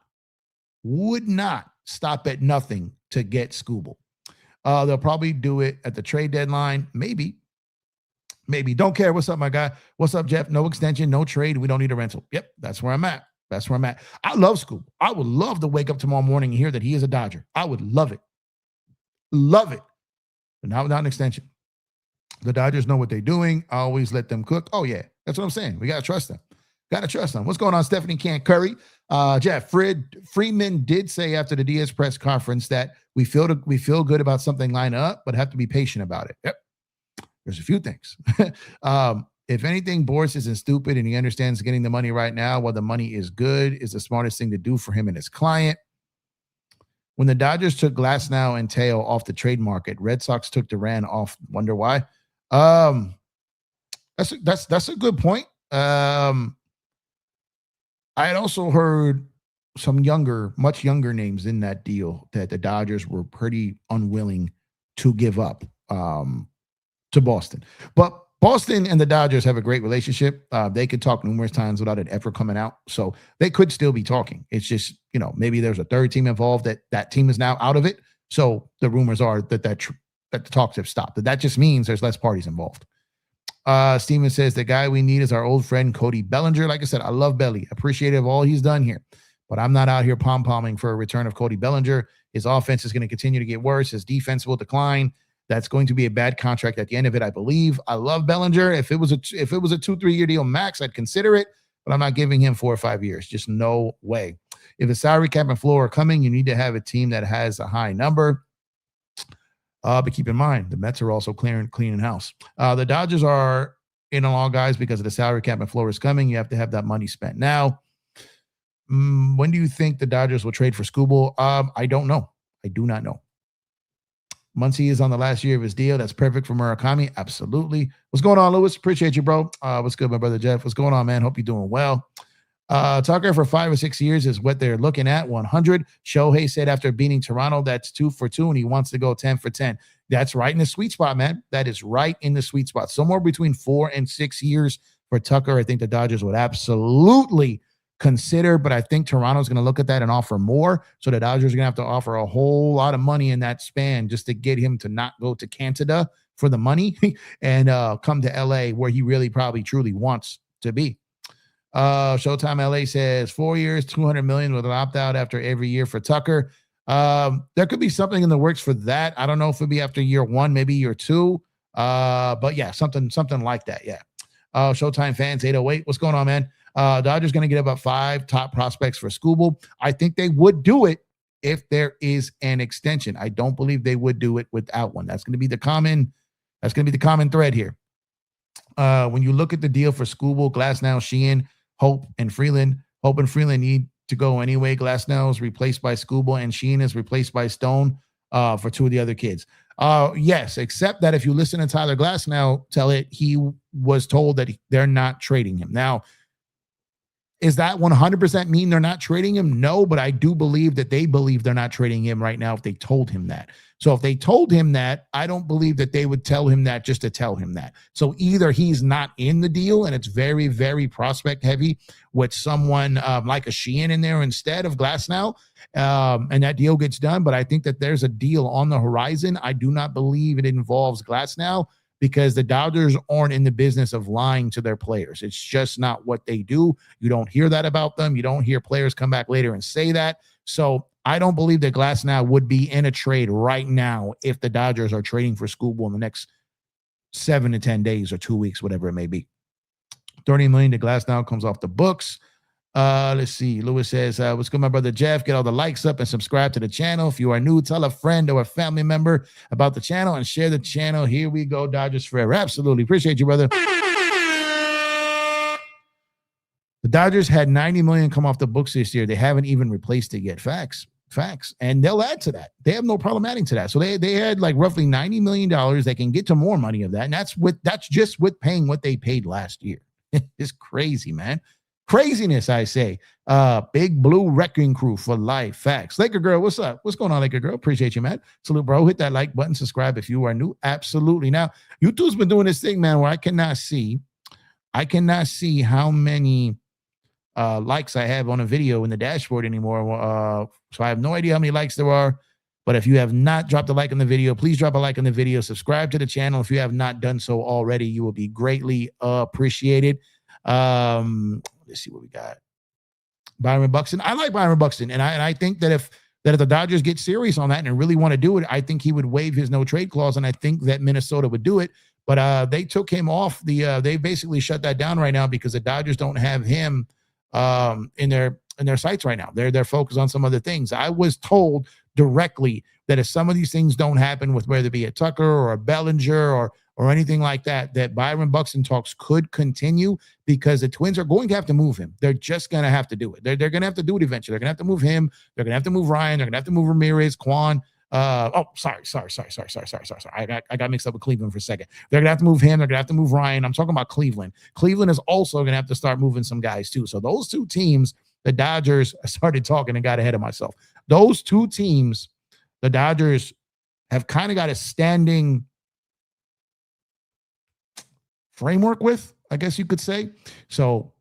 [SPEAKER 1] stop at nothing to get Skubal. They'll probably do it at the trade deadline. Maybe. Don't care. What's up, my guy? What's up, Jeff? No extension, no trade. We don't need a rental. Yep, that's where I'm at. I love Skubal. I would love to wake up tomorrow morning and hear that he is a Dodger. I would love it. But not without an extension. The Dodgers know what they're doing. I always let them cook. Oh, yeah. That's what I'm saying. We got to trust them. What's going on, Stephanie Can Curry? Jeff, Freeman did say after the Diaz press conference that we feel good about something lining up, but have to be patient about it. Yep. There's a few things. If anything, Boris isn't stupid and he understands getting the money right now while the money is good is the smartest thing to do for him and his client. When the Dodgers took Glasnow and Teo off the trade market, Red Sox took Duran off. Wonder why? That's a good point. I had also heard some much younger names in that deal that the Dodgers were pretty unwilling to give up to Boston. But Boston and the Dodgers have a great relationship. They could talk numerous times without it ever coming out. So they could still be talking. It's just, maybe there's a third team involved that team is now out of it. So the rumors are that the talks have stopped. That just means there's less parties involved. Steven says the guy we need is our old friend Cody Bellinger. Like I said, I love Belly. Appreciative of all he's done here. But I'm not out here pom-pomming for a return of Cody Bellinger. His offense is going to continue to get worse. His defense will decline. That's going to be a bad contract at the end of it, I believe. I love Bellinger. If it was a 2-3 year deal max, I'd consider it, but I'm not giving him 4 or 5 years. Just no way. If a salary cap and floor are coming, you need to have a team that has a high number. But keep in mind, the Mets are also cleaning house. The Dodgers are in on all guys because of the salary cap and floor is coming. You have to have that money spent now. When do you think the Dodgers will trade for Skubal? I don't know. I do not know. Muncy is on the last year of his deal. That's perfect for Murakami. Absolutely. What's going on, Lewis? Appreciate you, bro. What's good, my brother Jeff? What's going on, man? Hope you're doing well. Tucker for 5 or 6 years is what they're looking at. 100. Shohei said after beating Toronto, that's 2 for 2, and he wants to go 10 for 10. That's right in the sweet spot, man. That is right in the sweet spot. Somewhere between 4 and 6 years for Tucker. I think the Dodgers would absolutely consider, but I think Toronto's going to look at that and offer more. So the Dodgers are going to have to offer a whole lot of money in that span just to get him to not go to Canada for the money and come to LA where he really probably truly wants to be. Showtime LA says 4 years, $200 million with an opt-out after every year for Tucker. There could be something in the works for that. I don't know if it'll be after year 1, maybe year 2. But yeah, something like that. Yeah. Showtime fans 808. What's going on, man? Dodgers going to get about 5 top prospects for Skubal. I think they would do it if there is an extension. I don't believe they would do it without one. That's going to be the common thread here. When you look at the deal for Skubal, Glasnow, Sheehan, Hope and Freeland need to go anyway. Glasnow is replaced by Skubal and Sheehan is replaced by Stone for 2 of the other kids. Yes, except that if you listen to Tyler Glasnow tell it, he was told that they're not trading him. Now, is that 100% mean they're not trading him? No, but I do believe that they believe they're not trading him right now if they told him that. So if they told him that, I don't believe that they would tell him that just to tell him that. So either he's not in the deal and it's very, very prospect heavy with someone like a Sheehan in there instead of Glasnow, and that deal gets done. But I think that there's a deal on the horizon. I do not believe it involves Glasnow, because the Dodgers aren't in the business of lying to their players. It's just not what they do. You don't hear that about them. You don't hear players come back later and say that. So I don't believe that Glasnow would be in a trade right now if the Dodgers are trading for Skubal in the next 7 to 10 days or 2 weeks, whatever it may be. $30 million to Glasnow comes off the books. Let's see. Lewis says, what's good, my brother Jeff? Get all the likes up and subscribe to the channel. If you are new, tell a friend or a family member about the channel and share the channel. Here we go, Dodgers forever. Absolutely. Appreciate you, brother. The Dodgers had $90 million come off the books this year. They haven't even replaced it yet. Facts. And they'll add to that. They have no problem adding to that. So they had like roughly $90 million. They can get to more money of that. And that's just with paying what they paid last year. It's crazy, man. Craziness, I say. Big Blue Wrecking Crew for life. Facts. Laker Girl, what's up? What's going on, Laker Girl? Appreciate you, man. Salute, bro. Hit that like button. Subscribe if you are new. Absolutely. Now, YouTube's been doing this thing, man, where I cannot see how many likes I have on a video in the dashboard anymore. So I have no idea how many likes there are. But if you have not dropped a like on the video, please drop a like on the video. Subscribe to the channel. If you have not done so already, you will be greatly appreciated. Let's see what we got. Byron Buxton. I like Byron Buxton. And I think that if the Dodgers get serious on that and really want to do it, I think he would waive his no trade clause. And I think that Minnesota would do it. But they took him off they basically shut that down right now because the Dodgers don't have him in their sights right now. They're focused on some other things. I was told directly that if some of these things don't happen with whether it be a Tucker or a Bellinger or anything like that, that Byron Buxton talks could continue because the Twins are going to have to move him. They're just going to have to do it. They're going to have to do it eventually. They're going to have to move him. They're going to have to move Ryan. They're going to have to move Ramirez, Quan. Sorry. I got mixed up with Cleveland for a second. They're going to have to move him. They're going to have to move Ryan. I'm talking about Cleveland. Cleveland is also going to have to start moving some guys too. So those two teams, the Dodgers, I started talking and got ahead of myself. Those two teams, the Dodgers have kind of got a standing framework with, I guess you could say. So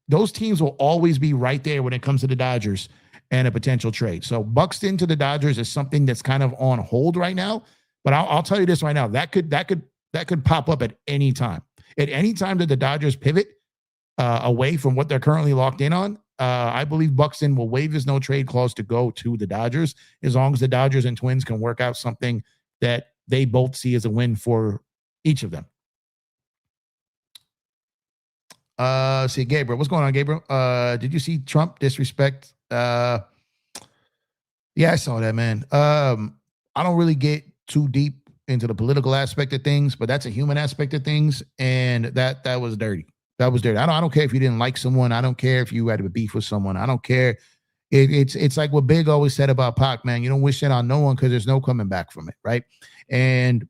[SPEAKER 1] those teams will always be right there when it comes to the Dodgers and a potential trade. So Buxton to the Dodgers is something that's kind of on hold right now. But I'll tell you this right now, that could pop up at any time. At any time that the Dodgers pivot away from what they're currently locked in on, I believe Buxton will waive his no trade clause to go to the Dodgers, as long as the Dodgers and Twins can work out something that they both see as a win for each of them. See, Gabriel, what's going on, Gabriel? Did you see Trump disrespect? Yeah, I saw that, man. I don't really get too deep into the political aspect of things, but that's a human aspect of things, and that was dirty. That was dirty. I don't care if you didn't like someone. I don't care if you had a beef with someone. I don't care. It's like what Big always said about Pac, man. You don't wish that on no one because there's no coming back from it, right? And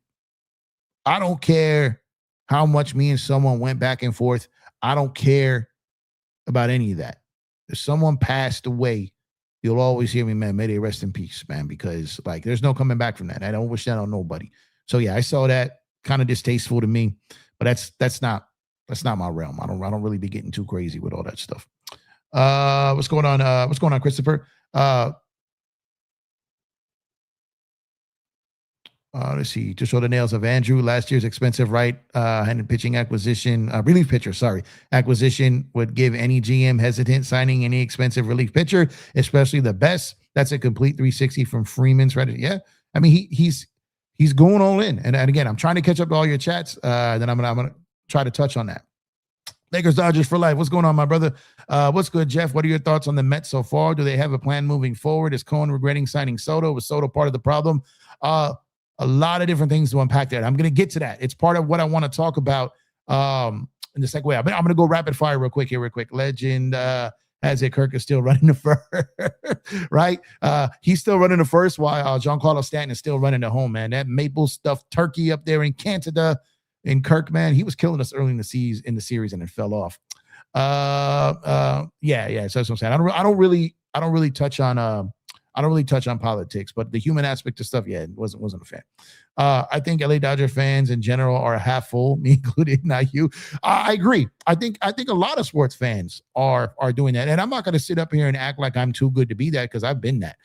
[SPEAKER 1] I don't care how much me and someone went back and forth. I don't care about any of that. If someone passed away, you'll always hear me, man, may they rest in peace, man, because like there's no coming back from that. I don't wish that on nobody. So yeah, I saw that, kind of distasteful to me, but that's not my realm. I don't really be getting too crazy with all that stuff. What's going on? What's going on, Christopher? Let's see. To show the nails of Andrew, last year's expensive right-handed pitching acquisition, relief pitcher, acquisition would give any GM hesitant signing any expensive relief pitcher, especially the best. That's a complete 360 from Freeman's right. Yeah, I mean he's he's going all in. And again, I'm trying to catch up to all your chats. Then I'm gonna try to touch on that. Lakers Dodgers for life. What's going on, my brother? What's good, Jeff? What are your thoughts on the Mets so far? Do they have a plan moving forward? Is Cohen regretting signing Soto? Was Soto part of the problem? A lot of different things to unpack there. I'm going to get to that. It's part of what I want to talk about in the second way. I'm going to go rapid fire real quick. Legend has it Kirk is still running the first, right? He's still running the first while Giancarlo Stanton is still running the home, man. That maple stuffed turkey up there in Canada. In Kirk, man, he was killing us early in the series and it fell off. Yeah. So that's what I'm saying. I don't really touch on politics, but the human aspect of stuff, yeah, wasn't a fan. I think LA Dodger fans in general are half full, me included, not you. I agree. I think a lot of sports fans are doing that, and I'm not going to sit up here and act like I'm too good to be that because I've been that.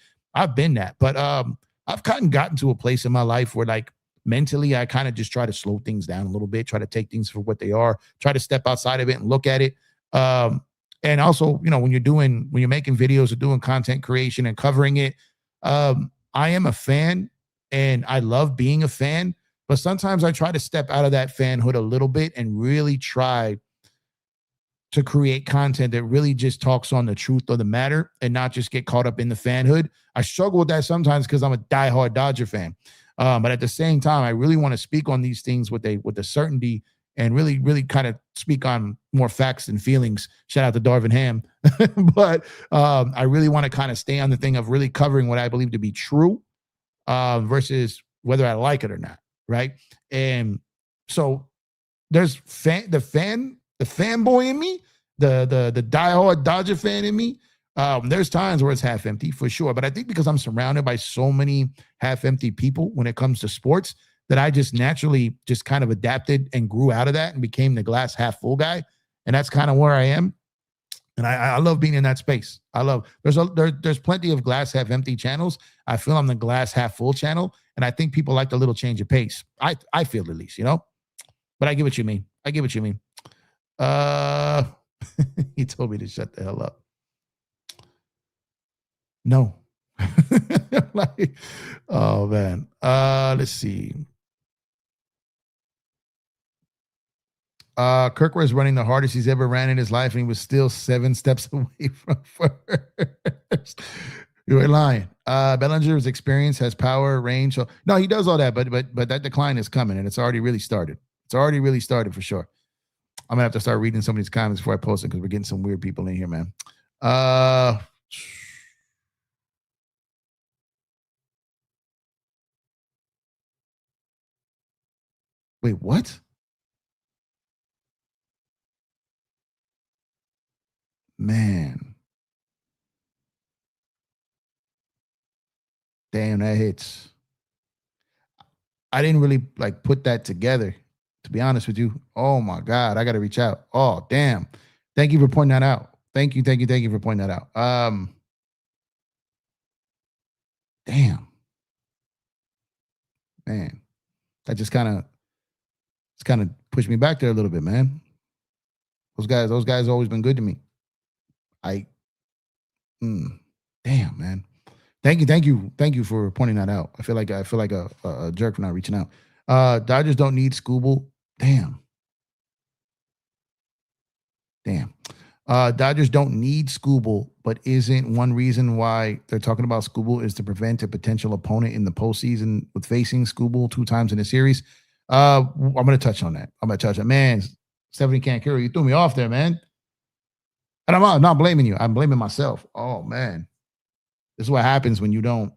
[SPEAKER 1] But I've kind of gotten to a place in my life where like mentally, I kind of just try to slow things down a little bit, try to take things for what they are, try to step outside of it and look at it. And also, you know, when you're making videos or doing content creation and covering it, I am a fan and I love being a fan, but sometimes I try to step out of that fanhood a little bit and really try to create content that really just talks on the truth of the matter and not just get caught up in the fanhood. I struggle with that sometimes because I'm a diehard Dodger fan. But at the same time, I really want to speak on these things with a certainty and really kind of speak on more facts than feelings. Shout out to Darvin Ham. But I really want to kind of stay on the thing of really covering what I believe to be true versus whether I like it or not, right? And so there's the fanboy in me, the diehard Dodger fan in me. There's times where it's half empty for sure, but I think because I'm surrounded by so many half empty people when it comes to sports that I just naturally just kind of adapted and grew out of that and became the glass half full guy. And that's kind of where I am. And I love being in that space. There's plenty of glass half empty channels. I feel I'm the glass half full channel. And I think people like the little change of pace. I feel at least, you know, but I get what you mean. He told me to shut the hell up. No. Like, oh man. Let's see. Kirk was running the hardest he's ever ran in his life, and he was still 7 steps away from first. You were lying. Bellinger's experience has power, range. So no, he does all that, but that decline is coming, and it's already really started. It's already really started for sure. I'm gonna have to start reading some of these comments before I post it because we're getting some weird people in here, man. Wait, what? Man. Damn, that hits. I didn't really like put that together, to be honest with you. Oh my God, I gotta reach out. Oh, damn. Thank you for pointing that out. Thank you for pointing that out. Damn. Man. That just kind of pushed me back there a little bit, man. Those guys always been good to me. Damn, man. Thank you for pointing that out. I feel like a jerk for not reaching out. Dodgers don't need Skubal. Damn. Dodgers don't need Skubal, but isn't one reason why they're talking about Skubal is to prevent a potential opponent in the postseason with facing Skubal 2 times in a series? I'm going to touch on that. Man, Stephanie Kankura, you threw me off there, man. And I'm not blaming you. I'm blaming myself. Oh, man. This is what happens when you don't,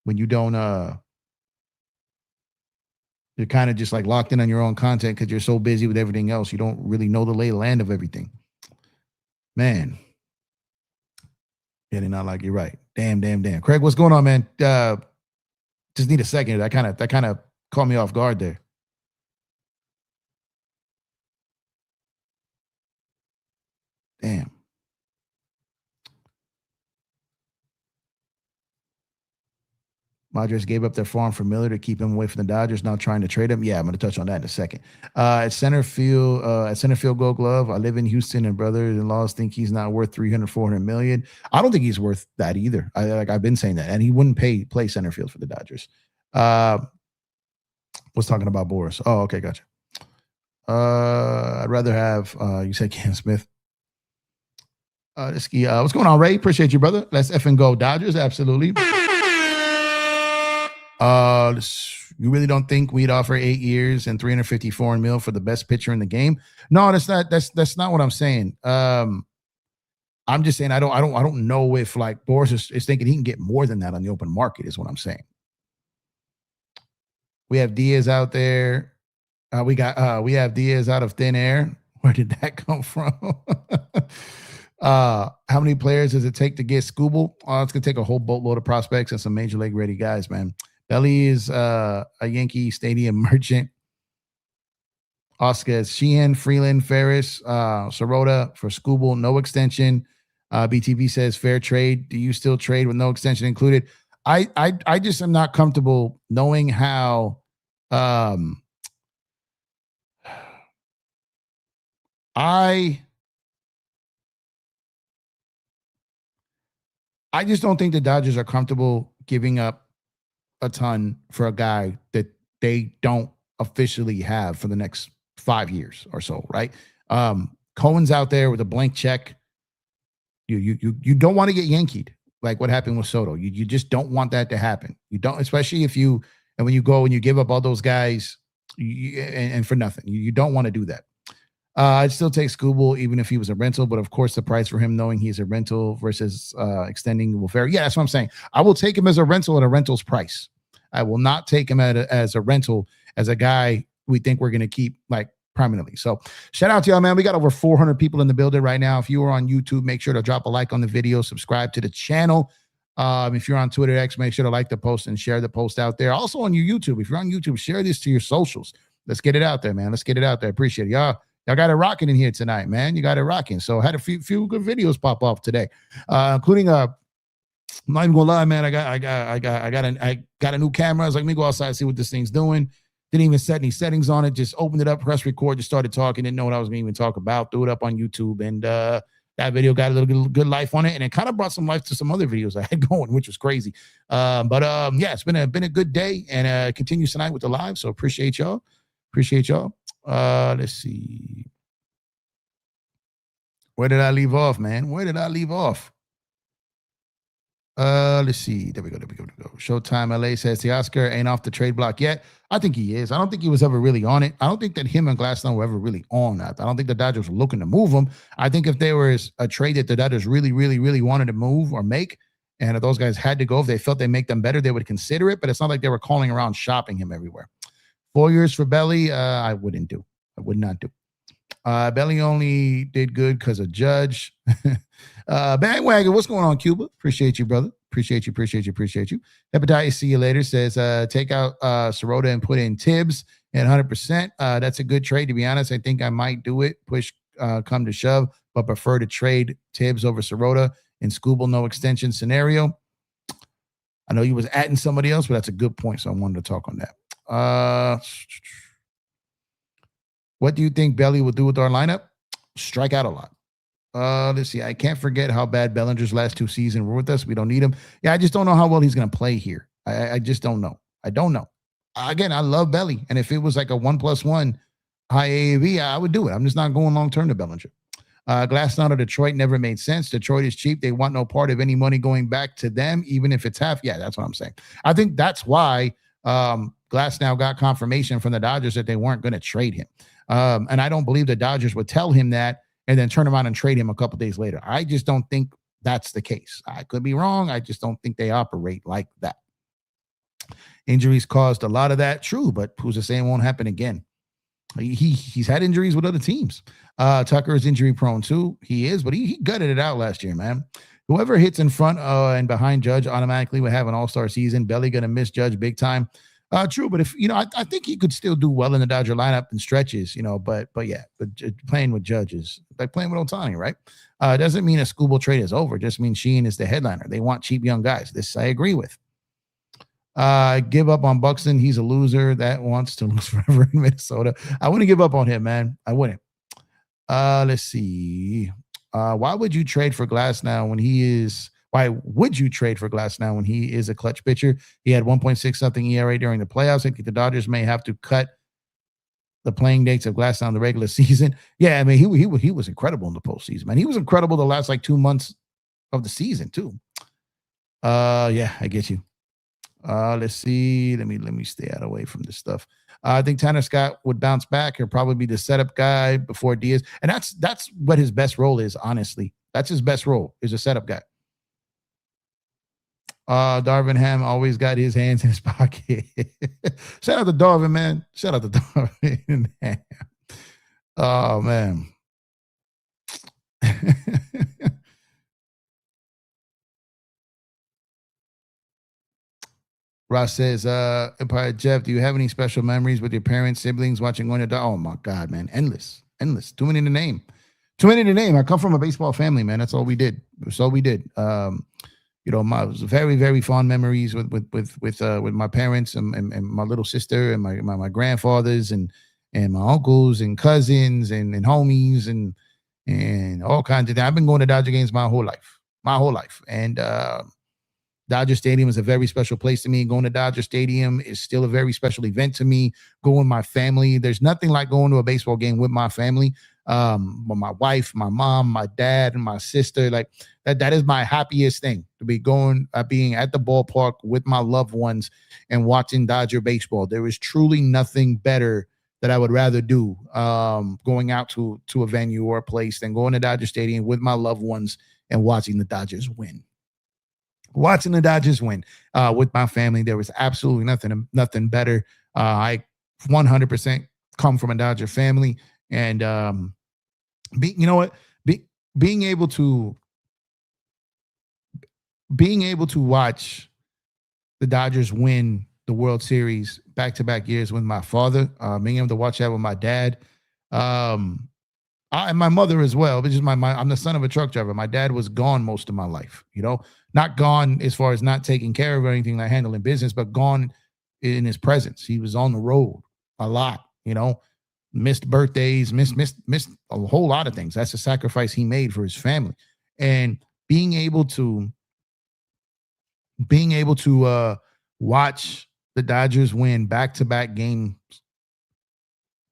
[SPEAKER 1] you're kind of just like locked in on your own content because you're so busy with everything else. You don't really know the lay of the land of everything. Man. Yeah, they're not like you're right. Damn. Craig, what's going on, man? Just need a second. That kind of caught me off guard there. Damn. Padres gave up their farm for Miller to keep him away from the Dodgers, now trying to trade him. Yeah, I'm going to touch on that in a second. At center field Gold Glove, I live in Houston, and brothers-in-laws think he's not worth 300, 400 million. I don't think he's worth that either. I've been saying that, and he wouldn't play center field for the Dodgers. Was talking about Boris. Oh, okay, gotcha. I'd rather have you said Cam Smith. What's going on, Ray? Appreciate you, brother. Let's effing go Dodgers. Absolutely. You really don't think we'd offer 8 years and $354 million for the best pitcher in the game? No, that's not what I'm saying. I'm just saying I don't know if like Boris is thinking he can get more than that on the open market, is what I'm saying. We have Diaz out there. We have Diaz out of thin air. Where did that come from? How many players does it take to get Skubal? It's gonna take a whole boatload of prospects and some major league ready guys, man. Belly is a Yankee Stadium merchant. Oscar Sheehan, Freeland, Ferris, Sirota for Skubal, no extension. BTV says fair trade. Do you still trade with no extension included? I just am not comfortable knowing how I just don't think the Dodgers are comfortable giving up a ton for a guy that they don't officially have for the next 5 years or so, right? Cohen's out there with a blank check. You don't want to get yankeed like what happened with Soto. You just don't want that to happen. You don't, especially when you go and you give up all those guys and for nothing. You don't want to do that. I'd still take Skubal even if he was a rental, but of course the price for him knowing he's a rental versus extending will vary. Yeah, that's what I'm saying. I will take him as a rental at a rental's price. I will not take him as a rental as a guy we think we're going to keep like permanently. So shout out to y'all, man. We got over 400 people in the building right now. If you are on YouTube, make sure to drop a like on the video, subscribe to the channel. If you're on Twitter X, make sure to like the post and share the post out there. Also on your YouTube, if you're on YouTube, share this to your socials. Let's get it out there, man. Let's get it out there. Appreciate it. Y'all got it rocking in here tonight, man. You got it rocking. So I had a few good videos pop off today, including I'm not even gonna lie, man. I got a new camera. I was like, let me go outside and see what this thing's doing. Didn't even set any settings on it. Just opened it up, press record, just started talking. Didn't know what I was going to even talk about. Threw it up on YouTube, and that video got a little good life on it, and it kind of brought some life to some other videos I had going, which was crazy. Yeah, it's been a good day, and continues tonight with the live. So appreciate y'all. Let's see. Where did I leave off, man? Let's see. There we go. Showtime LA says the Oscar ain't off the trade block yet. I think he is. I don't think he was ever really on it. I don't think that him and Glasnow were ever really on that. I don't think the Dodgers were looking to move him. I think if there was a trade that the Dodgers really, really, really wanted to move or make, and if those guys had to go, if they felt they make them better, they would consider it. But it's not like they were calling around shopping him everywhere. 4 years for Belly, I would not do. Belly only did good because of Judge. Bandwagon, what's going on, Cuba? Appreciate you, brother. Appreciate you. Hepatitis, see you later. Says, take out Sirota and put in Tibbs at 100%. That's a good trade, to be honest. I think I might do it. Push come to shove, but prefer to trade Tibbs over Sirota in Skubal no extension scenario. I know you was adding somebody else, but that's a good point, so I wanted to talk on that. What do you think Belly will do with our lineup? Strike out a lot. Let's see. I can't forget how bad Bellinger's last 2 seasons were with us. We don't need him. Yeah, I just don't know how well he's going to play here. I just don't know. I don't know. Again, I love Belly, and if it was like a 1+1 high AAV, I would do it. I'm just not going long-term to Bellinger. Glasnow to Detroit never made sense. Detroit is cheap. They want no part of any money going back to them, even if it's half. Yeah, that's what I'm saying. I think that's why Glasnow got confirmation from the Dodgers that they weren't going to trade him. And I don't believe the Dodgers would tell him that and then turn around and trade him a couple days later. I just don't think that's the case. I could be wrong. I just don't think they operate like that. Injuries caused a lot of that. True, but who's to say it won't happen again? He's had injuries with other teams. Tucker is injury prone too. He is, but he gutted it out last year, man. Whoever hits in front and behind Judge automatically will have an all-star season. Belly going to miss Judge big time. True, but if I think he could still do well in the Dodger lineup in stretches, but playing with Judge is like playing with Ohtani, right? Doesn't mean a Skubal trade is over. It just means Sheehan is the headliner. They want cheap young guys. This I agree with. Give up on Buxton. He's a loser that wants to lose forever in Minnesota. I wouldn't give up on him, man. I wouldn't. Let's see. Why would you trade for Glasnow when he is? Why would you trade for Glass now when he is a clutch pitcher? He had 1.6 something ERA during the playoffs. I think the Dodgers may have to cut the playing dates of Glass down the regular season. Yeah, I mean, he was incredible in the postseason, man. He was incredible the last like 2 months of the season too. Yeah, I get you. Let's see. Let me stay out away from this stuff. I think Tanner Scott would bounce back. He'll probably be the setup guy before Diaz, and that's what his best role is. Honestly, that's his best role, is a setup guy. Darvin Ham always got his hands in his pocket. Shout out to Darvin, man. Shout out to Darvin Ham. Oh man. Ross says, Empire Jeff, do you have any special memories with your parents, siblings watching on your dog? Oh my God, man. Endless. Too many to name. I come from a baseball family, man. That's all we did. That's all we did. You know, my very, very fond memories with my parents and my little sister and my grandfathers and my uncles and cousins and homies and all kinds of things. I've been going to Dodger games my whole life. And Dodger Stadium is a very special place to me. Going to Dodger Stadium is still a very special event to me. Going with my family. There's nothing like going to a baseball game with my family. My wife, my mom, my dad, and my sister. Like that is my happiest thing, to be being at the ballpark with my loved ones and watching Dodger baseball. There is truly nothing better that I would rather do going out to a venue or a place than going to Dodger Stadium with my loved ones and watching the Dodgers win. Watching the Dodgers win with my family, there was absolutely nothing better. I 100% come from a Dodger family, and being able to watch the Dodgers win the World Series back-to-back years with my father, being able to watch that with my dad, and my mother as well. But just I'm the son of a truck driver. My dad was gone most of my life, not gone as far as not taking care of or anything like handling business, but gone in his presence. He was on the road a lot, missed birthdays, missed a whole lot of things. That's a sacrifice he made for his family. And being able to watch the Dodgers win back-to-back games,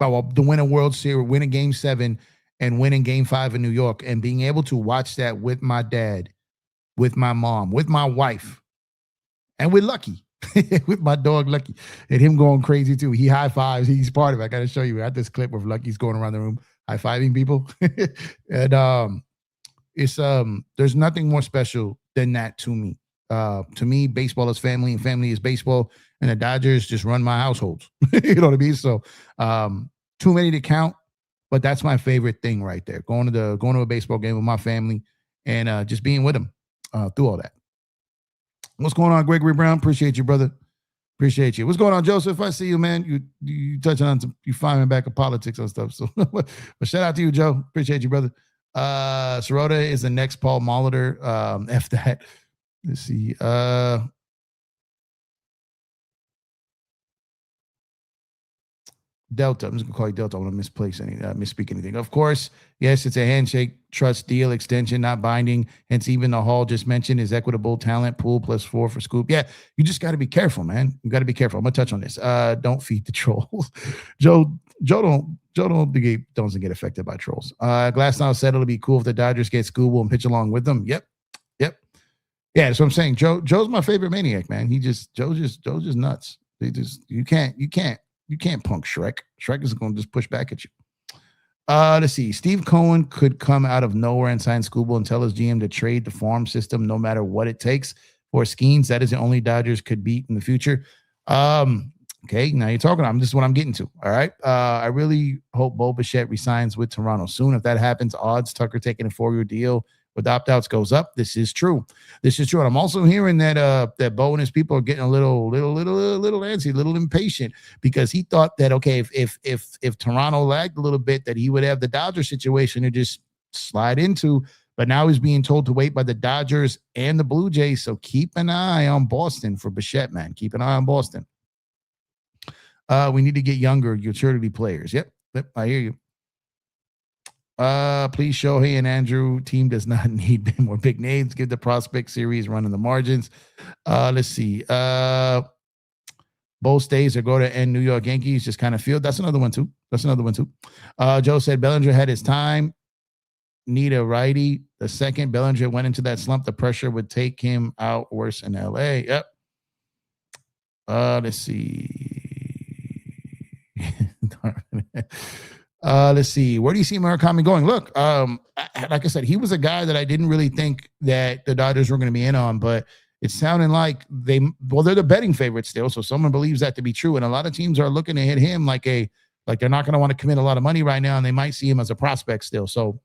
[SPEAKER 1] to win a World Series, win a Game 7, and win in Game 5 in New York, and being able to watch that with my dad, with my mom, with my wife, and with Lucky, with my dog Lucky, and him going crazy too. He high fives. He's part of it. I got to show you. I got this clip where Lucky's going around the room high fiving people, and it's there's nothing more special than that to me. To me, baseball is family, and family is baseball, and the Dodgers just run my households. You know what I mean? So, too many to count, but that's my favorite thing right there. Going to a baseball game with my family and just being with them through all that. What's going on, Gregory Brown? Appreciate you, brother. Appreciate you. What's going on, Joseph? I see you, man. You touching on you firing back of politics and stuff. So, but shout out to you, Joe. Appreciate you, brother. Sirota is the next Paul Molitor. F that. Let's see. Delta. I'm just gonna call you Delta. I want to misspeak anything. Of course, yes, it's a handshake trust deal extension, not binding. Hence, even the Hall just mentioned is equitable talent pool +4 for Scoop. Yeah, you just got to be careful, man. You got to be careful. I'm gonna touch on this. Don't feed the trolls. Joe doesn't get affected by trolls. Glasnow said it'll be cool if the Dodgers get Skubal and pitch along with them. Yep. Yeah, that's what I'm saying. Joe's my favorite maniac, man. Joe's just nuts. You can't punk Shrek. Shrek is going to just push back at you. Let's see. Steve Cohen could come out of nowhere and sign Skubal and tell his GM to trade the farm system no matter what it takes for Skeens. That is the only Dodgers could beat in the future. Okay, now you're talking. This is what I'm getting to. All right. I really hope Bo Bichette resigns with Toronto soon. If that happens, odds Tucker taking a 4-year deal with opt-outs goes up. This is true. And I'm also hearing that Bo and his people are getting a little antsy, a little impatient, because he thought that, okay, if Toronto lagged a little bit, that he would have the Dodger situation to just slide into. But now he's being told to wait by the Dodgers and the Blue Jays. So keep an eye on Boston for Bichette, man. Keep an eye on Boston. We need to get younger utility players. Yep, I hear you. Please Shohei and Andrew. Team does not need more big names. Give the prospect series run in the margins. Let's see. Both stays or go to end New York Yankees. Just kind of feel. That's another one too. Joe said Bellinger had his time. Need a righty. The second Bellinger went into that slump, the pressure would take him out worse in LA. Yep. Let's see. Let's see. Where do you see Murakami going? Look, like I said, he was a guy that I didn't really think that the Dodgers were going to be in on, but it's sounding like they're the betting favorite still. So someone believes that to be true. And a lot of teams are looking to hit him like they're not going to want to commit a lot of money right now. And they might see him as a prospect still. So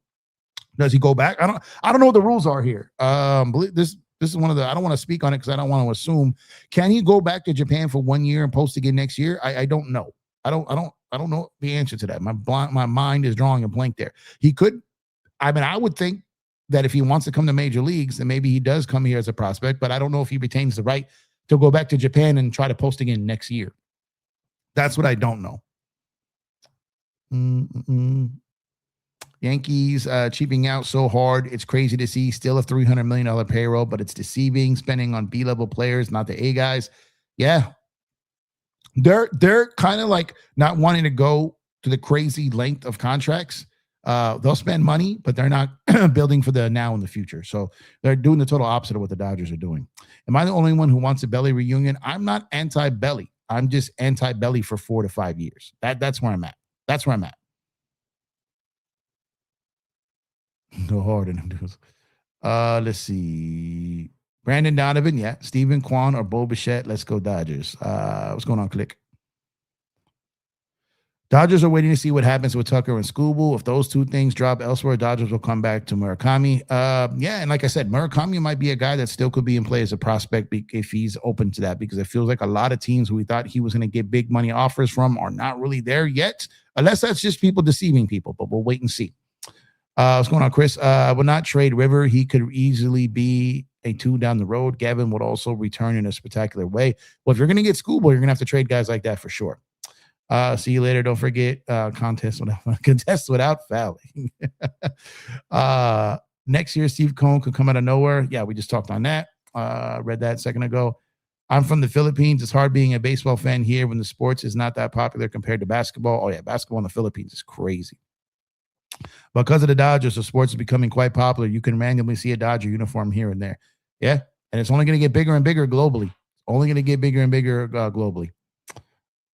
[SPEAKER 1] does he go back? I don't know what the rules are here. This is one of the, I don't want to speak on it because I don't want to assume. Can he go back to Japan for 1 year and post again next year? I don't know. I don't know the answer to that. My mind is drawing a blank there. He could. I mean, I would think that if he wants to come to major leagues, then maybe he does come here as a prospect, but I don't know if he retains the right to go back to Japan and try to post again next year. That's what I don't know. Yankees cheaping out so hard. It's crazy to see. Still a $300 million payroll, but it's deceiving. Spending on B-level players, not the A guys. Yeah. They're kind of like not wanting to go to the crazy length of contracts. They'll spend money, but they're not building for the now and the future. So they're doing the total opposite of what the Dodgers are doing. Am I the only one who wants a Belly reunion? I'm not anti-Belly. I'm just anti-Belly for 4 to 5 years. That's where I'm at. That's where I'm at. Go hard in them. Let's see. Brandon Donovan, yeah. Stephen Kwan or Bo Bichette. Let's go Dodgers. What's going on, Click? Dodgers are waiting to see what happens with Tucker and Skubal. If those two things drop elsewhere, Dodgers will come back to Murakami. Yeah, and like I said, Murakami might be a guy that still could be in play as a prospect if he's open to that, because it feels like a lot of teams who we thought he was going to get big money offers from are not really there yet, unless that's just people deceiving people, but we'll wait and see. What's going on, Chris? I would not trade River. He could easily be a 2 down the road. Gavin would also return in a spectacular way. Well, if you're going to get Skubal, you're going to have to trade guys like that for sure. See you later. Don't forget contest without fouling. Next year, Steve Cohn could come out of nowhere. Yeah, we just talked on that. Read that a second ago. I'm from the Philippines. It's hard being a baseball fan here when the sports is not that popular compared to basketball. Oh, yeah, basketball in the Philippines is crazy. Because of the Dodgers, the sports is becoming quite popular. You can randomly see a Dodger uniform here and there. Yeah, and it's only going to get bigger and bigger globally. Only going to get bigger and bigger globally.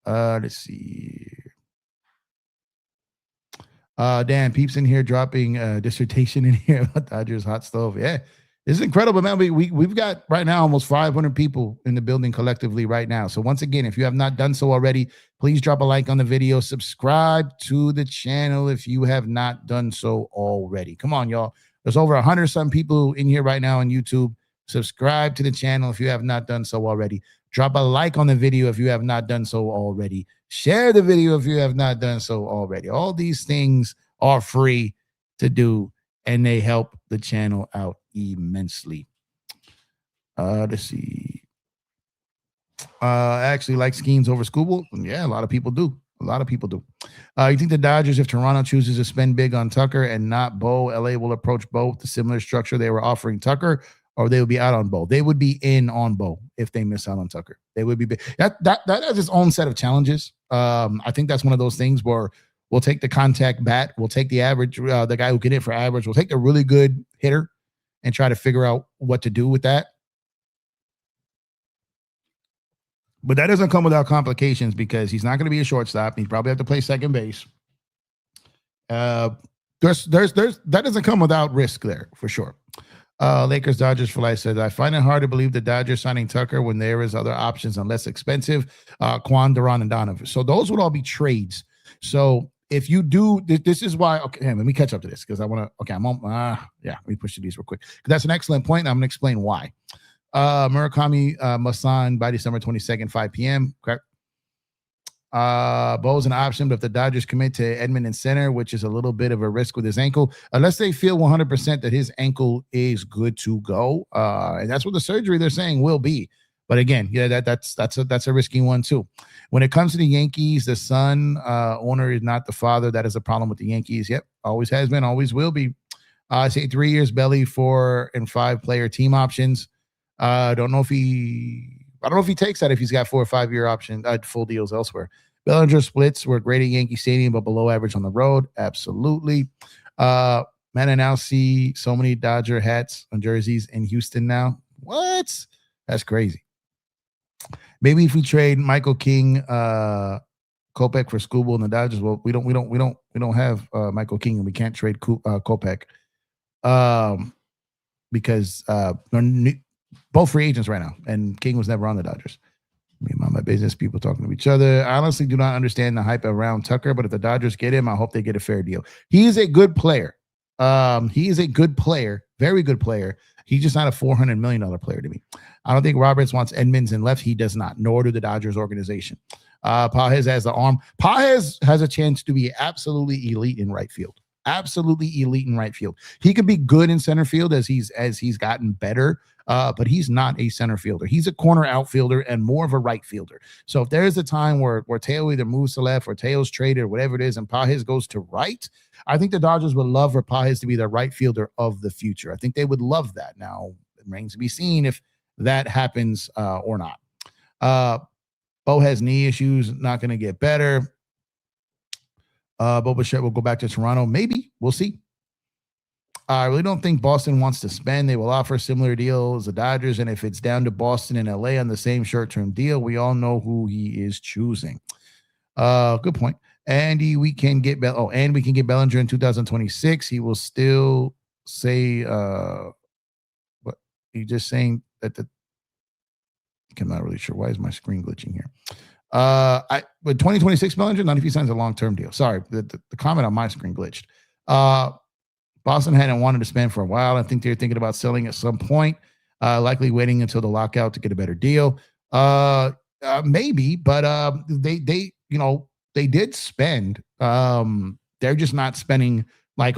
[SPEAKER 1] Let's see. Dan Peeps in here dropping a dissertation in here about Dodgers hot stove. Yeah, it's incredible, man. We've got right now almost 500 people in the building collectively right now. So once again, if you have not done so already, please drop a like on the video. Subscribe to the channel if you have not done so already. Come on, y'all. There's over 100-some people in here right now on YouTube. Subscribe to the channel if you have not done so already. Drop a like on the video if you have not done so already. Share the video if you have not done so already. All these things are free to do, and they help the channel out immensely. Let's see. I actually like Skeens over Skubal. Yeah, a lot of people do. You think the Dodgers, if Toronto chooses to spend big on Tucker and not Bo, LA will approach Bo with the similar structure they were offering Tucker, or they would be out on Bo? They would be in on Bo if they miss out on Tucker. They would be big. That has its own set of challenges. I think that's one of those things where we'll take the contact bat, we'll take the average, the guy who can hit for average, we'll take the really good hitter and try to figure out what to do with that. But that doesn't come without complications, because he's not going to be a shortstop. He probably have to play second base. That doesn't come without risk there for sure. Lakers Dodgers for life says, I find it hard to believe the Dodgers signing Tucker when there is other options and less expensive. Kwan, Duran, and Donovan. So those would all be trades. So if you do, this is why. Okay, let me catch up to this because I want to. Okay, I'm on. Yeah, let me push these real quick. That's an excellent point. I'm going to explain why. Murakami must sign by December 22nd, 5 p.m. Correct. Bo's an option, but if the Dodgers commit to Edmund in center, which is a little bit of a risk with his ankle, unless they feel 100% that his ankle is good to go, and that's what the surgery they're saying will be. But again, yeah, that's a risky one too. When it comes to the Yankees, the son owner is not the father. That is a problem with the Yankees. Yep, always has been, always will be. I say 3 years, Belly, 4 and 5 player team options. I don't know if he takes that if he's got 4 or 5 year option full deals elsewhere. Bellinger splits were great at Yankee Stadium, but below average on the road. Absolutely. Man, I now see so many Dodger hats on jerseys in Houston now. What? That's crazy. Maybe if we trade Michael King, Kopech for Skubal and the Dodgers. Well, we don't have Michael King, and we can't trade Kopech because they're both free agents right now, and King was never on the Dodgers. Me and my business people talking to each other. I honestly do not understand the hype around Tucker, but if the Dodgers get him, I hope they get a fair deal. He is a good player. He is a good player, very good player. He's just not a $400 million player to me. I don't think Roberts wants Edmonds and left. He does not, nor do the Dodgers organization. Pages has the arm. Pages has a chance to be absolutely elite in right field. Absolutely elite in right field. He could be good in center field as he's gotten better. But he's not a center fielder. He's a corner outfielder and more of a right fielder. So if there is a time where Teo either moves to left or Teo's traded or whatever it is and Pages goes to right, I think the Dodgers would love for Pages to be the right fielder of the future. I think they would love that. Now, it remains to be seen if that happens or not. Bo has knee issues, not going to get better. Bo Bichette will go back to Toronto. Maybe. We'll see. I really don't think Boston wants to spend. They will offer a similar deal as the Dodgers. And if it's down to Boston and LA on the same short-term deal, we all know who he is choosing. Good point. Andy, we can get Bellinger in 2026. He will still say what he's just saying that I'm not really sure. Why is my screen glitching here? With 2026 Bellinger, not if he signs a long-term deal. Sorry, the comment on my screen glitched. Boston hadn't wanted to spend for a while. I think they're thinking about selling at some point, likely waiting until the lockout to get a better deal. Maybe, but they did spend. They're just not spending they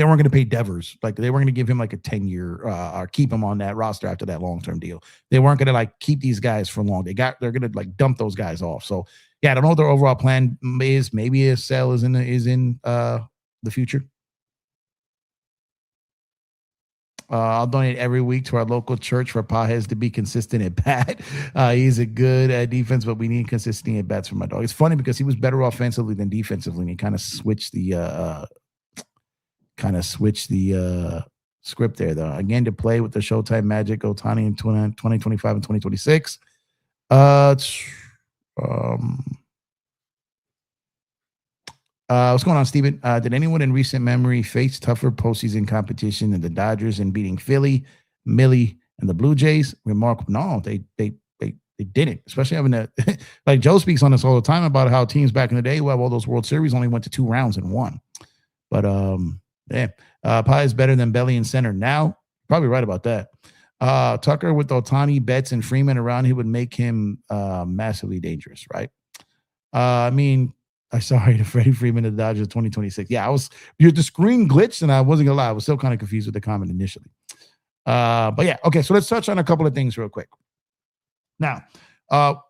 [SPEAKER 1] weren't going to pay Devers. Like they weren't going to give him like a 10-year or keep him on that roster after that long-term deal. They weren't going to keep these guys for long. They're going to dump those guys off. So yeah, I don't know what their overall plan is. Maybe a sale is in the future. I'll donate every week to our local church for Pages to be consistent at bat. He's a good at defense, but we need consistency at bats for my dog. It's funny because he was better offensively than defensively, and he kind of switched the script there, though. Again, to play with the Showtime Magic, Ohtani in 2025 and 2026. What's going on, Steven? Did anyone in recent memory face tougher postseason competition than the Dodgers in beating Philly, Millie, and the Blue Jays? Remarkable. No, they didn't. Especially having that. Like Joe speaks on this all the time about how teams back in the day who have all those World Series only went to 2 rounds and won. But Pie is better than Belly in center now. Probably right about that. Tucker with Ohtani, Betts, and Freeman around, he would make him massively dangerous, right? Sorry to Freddie Freeman of the Dodgers 2026. Yeah, the screen glitched and I wasn't gonna lie. I was still kind of confused with the comment initially. But yeah, okay. So let's touch on a couple of things real quick. Now,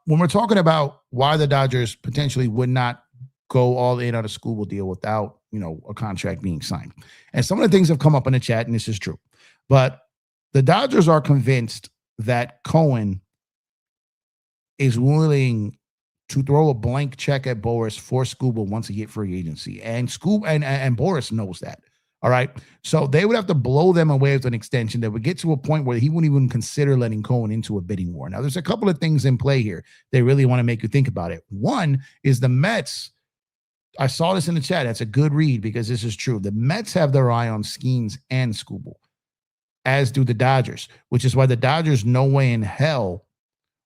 [SPEAKER 1] when we're talking about why the Dodgers potentially would not go all in on a Skubal deal without, a contract being signed. And some of the things have come up in the chat, and this is true. But the Dodgers are convinced that Cohen is willing to throw a blank check at Boris for Skubal once he hit free agency. And and Boris knows that. All right. So they would have to blow them away with an extension that would get to a point where he wouldn't even consider letting Cohen into a bidding war. Now, there's a couple of things in play here. They really want to make you think about it. One is the Mets. I saw this in the chat. That's a good read because this is true. The Mets have their eye on Skeens and Skubal, as do the Dodgers, which is why the Dodgers no way in hell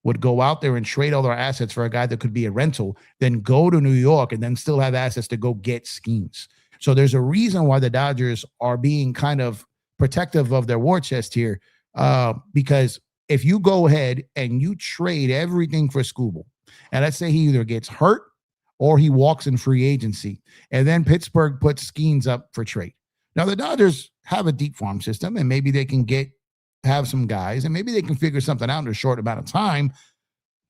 [SPEAKER 1] would go out there and trade all their assets for a guy that could be a rental, then go to New York and then still have assets to go get Skeens. So there's a reason why the Dodgers are being kind of protective of their war chest here, because if you go ahead and you trade everything for Skubal, and let's say he either gets hurt or he walks in free agency, and then Pittsburgh puts Skeens up for trade. Now, the Dodgers have a deep farm system, and maybe they can get have some guys, and maybe they can figure something out in a short amount of time,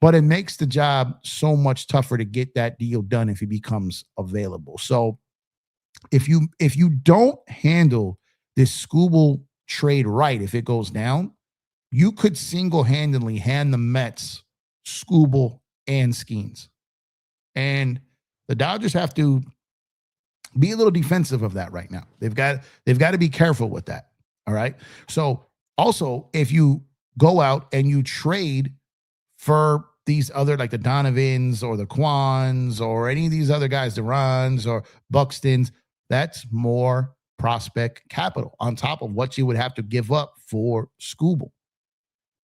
[SPEAKER 1] but it makes the job so much tougher to get that deal done if he becomes available. So if you don't handle this Skubal trade right, if it goes down, you could single-handedly hand the Mets Skubal and Skeens. And the Dodgers have to be a little defensive of that right now. They've got to be careful with that. All right. So also, if you go out and you trade for these other, like the Donovans or the Kwans or any of these other guys, the Rons or Buxtons, that's more prospect capital on top of what you would have to give up for Skubal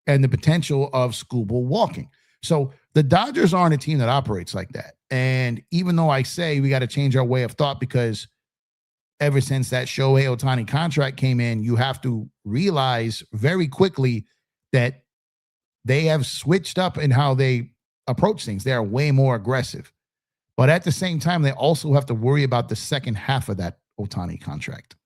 [SPEAKER 1] and the potential of Skubal walking. So the Dodgers aren't a team that operates like that. And even though I say we got to change our way of thought, because ever since that Shohei Ohtani contract came in, you have to realize very quickly that they have switched up in how they approach things. They are way more aggressive. But at the same time, they also have to worry about the second half of that Ohtani contract.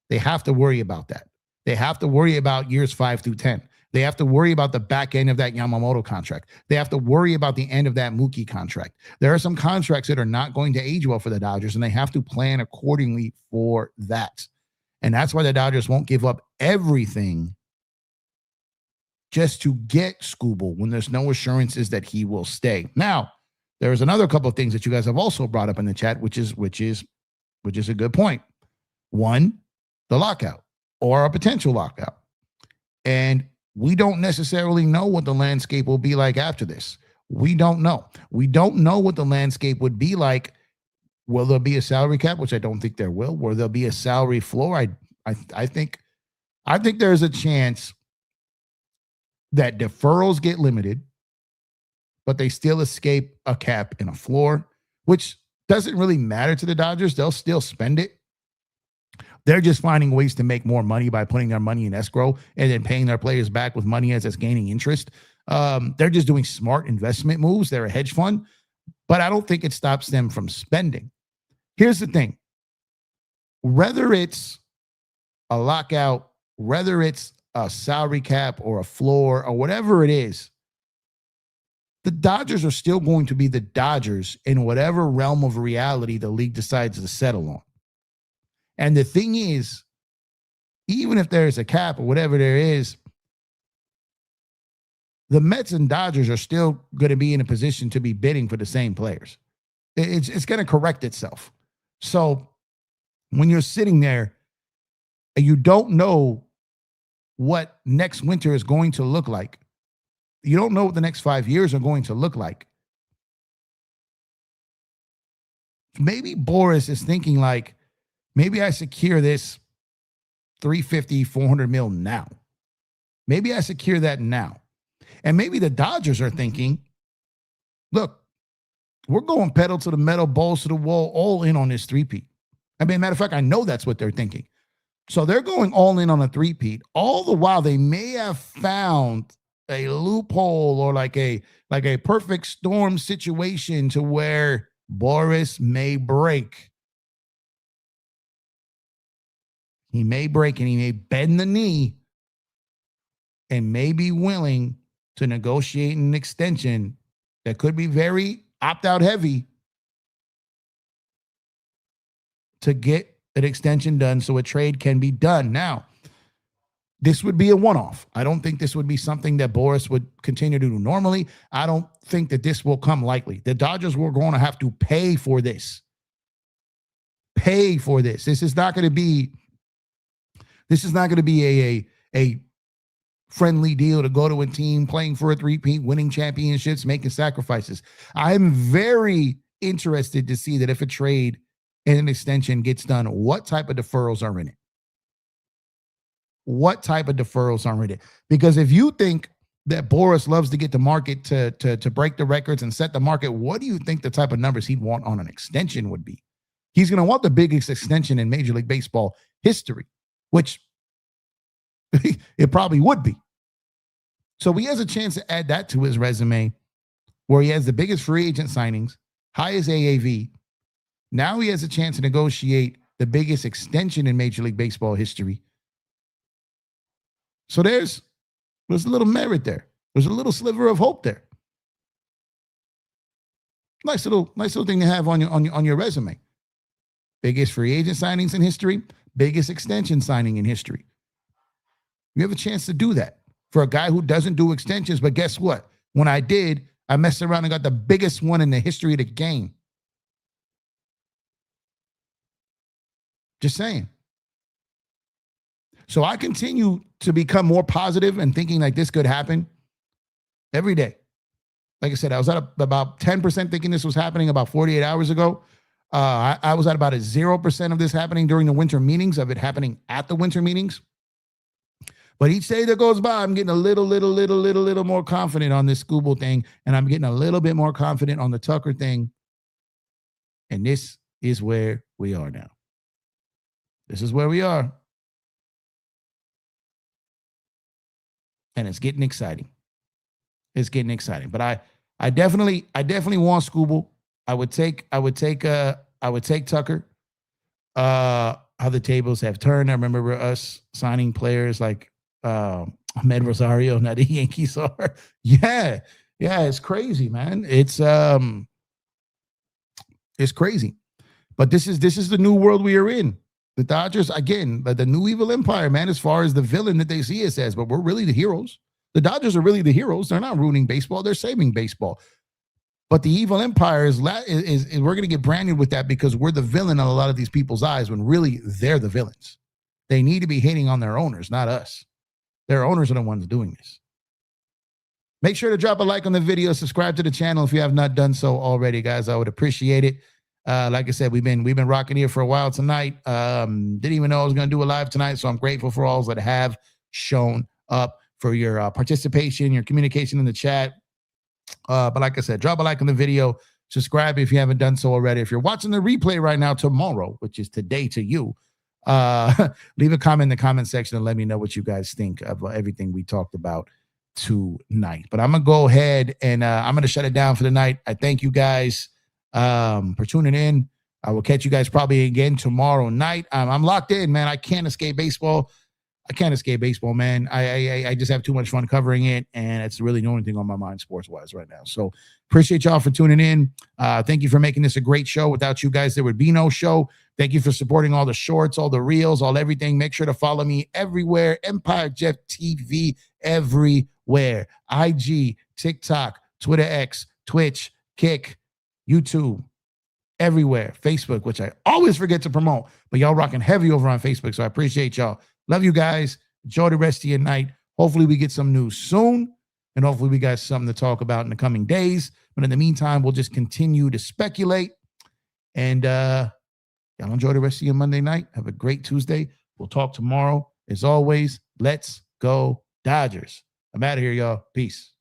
[SPEAKER 1] They have to worry about that. They have to worry about years 5 through 10. They have to worry about the back end of that Yamamoto contract. They have to worry about the end of that Mookie contract. There are some contracts that are not going to age well for the Dodgers, and they have to plan accordingly for that. And that's why the Dodgers won't give up everything just to get Skubal when there's no assurances that he will stay. Now, there's another couple of things that you guys have also brought up in the chat, which is a good point. One, the lockout or a potential lockout. And we don't necessarily know what the landscape will be like after this. We don't know. We don't know what the landscape would be like. Will there be a salary cap, which I don't think there will? Will there be a salary floor? I think there's a chance that deferrals get limited, but they still escape a cap and a floor, which doesn't really matter to the Dodgers. They'll still spend it. They're just finding ways to make more money by putting their money in escrow and then paying their players back with money as it's gaining interest. They're just doing smart investment moves. They're a hedge fund, but I don't think it stops them from spending. Here's the thing. Whether it's a lockout, whether it's a salary cap or a floor or whatever it is, the Dodgers are still going to be the Dodgers in whatever realm of reality the league decides to settle on. And the thing is, even if there's a cap or whatever there is, the Mets and Dodgers are still going to be in a position to be bidding for the same players. It's going to correct itself. So when you're sitting there and you don't know what next winter is going to look like, you don't know what the next 5 years are going to look like. Maybe Boris is thinking like, maybe I secure this 350, 400 mil now. Maybe I secure that now. And maybe the Dodgers are thinking, look, we're going pedal to the metal, balls to the wall, all in on this three-peat. I mean, matter of fact, I know that's what they're thinking. So they're going all in on a three-peat. All the while, they may have found a loophole or like a perfect storm situation to where Boris may break. He may break and he may bend the knee and may be willing to negotiate an extension that could be very opt-out heavy to get an extension done so a trade can be done. Now, this would be a one-off. I don't think this would be something that Boris would continue to do normally. I don't think that this will come likely. The Dodgers were going to have to pay for this. Pay for this. This is not going to be a friendly deal to go to a team playing for a three-peat, winning championships, making sacrifices. I'm very interested to see that if a trade and an extension gets done, what type of deferrals are in it? What type of deferrals are in it? Because if you think that Boris loves to get the market to break the records and set the market, what do you think the type of numbers he'd want on an extension would be? He's going to want the biggest extension in Major League Baseball history, which it probably would be. So he has a chance to add that to his resume where he has the biggest free agent signings, highest AAV. Now he has a chance to negotiate the biggest extension in Major League Baseball history. So there's There's a little merit there. There's a little sliver of hope there. Nice little thing to have on your resume. Biggest free agent signings in history, biggest extension signing in history. You have a chance to do that for a guy who doesn't do extensions. But guess what? When I did, I messed around and got the biggest one in the history of the game. Just saying. So I continue to become more positive and thinking like this could happen every day. Like I said, I was at about 10% thinking this was happening about 48 hours ago. I was at about a 0% of this happening during the winter meetings, of it happening at the winter meetings. But each day that goes by, I'm getting a little more confident on this Skubal thing, and I'm getting a little bit more confident on the Tucker thing. And this is where we are now. This is where we are. And it's getting exciting. It's getting exciting. But I definitely want Skubal. I would take Tucker. How the tables have turned. I remember us signing players like Ahmed Rosario, now the Yankees are. Yeah, it's crazy, man. It's crazy. But this is the new world we are in. The Dodgers, again, the new evil empire, man, as far as the villain that they see us as, but we're really the heroes. The Dodgers are really the heroes. They're not ruining baseball. They're saving baseball. But the evil empire is we're going to get branded with that because we're the villain in a lot of these people's eyes when really they're the villains. They need to be hating on their owners, not us. Their owners are the ones doing this. Make sure to drop a like on the video. Subscribe to the channel if you have not done so already, guys. I would appreciate it. Like I said, we've been rocking here for a while tonight. Didn't even know I was going to do a live tonight, so I'm grateful for all that have shown up, for your participation, your communication in the chat. But like I said, drop a like on the video. Subscribe if you haven't done so already. If you're watching the replay right now, tomorrow, which is today to you, leave a comment in the comment section and let me know what you guys think of everything we talked about tonight. But I'm going to go ahead and I'm going to shut it down for the night. I thank you guys for tuning in. I will catch you guys probably again tomorrow night. I'm locked in, man. I can't escape baseball. Man. I just have too much fun covering it, and it's really the only thing on my mind sports-wise right now. So appreciate y'all for tuning in. Thank you for making this a great show. Without you guys, there would be no show. Thank you for supporting all the shorts, all the reels, all everything. Make sure to follow me everywhere. EmpireJeffTV everywhere. IG, TikTok, Twitter X, Twitch, Kick, YouTube, everywhere. Facebook, which I always forget to promote, but y'all rocking heavy over on Facebook, so I appreciate y'all. Love you guys. Enjoy the rest of your night. Hopefully we get some news soon, and hopefully we got something to talk about in the coming days. But in the meantime, we'll just continue to speculate. And y'all enjoy the rest of your Monday night. Have a great Tuesday. We'll talk tomorrow. As always, let's go Dodgers. I'm out of here, y'all. Peace.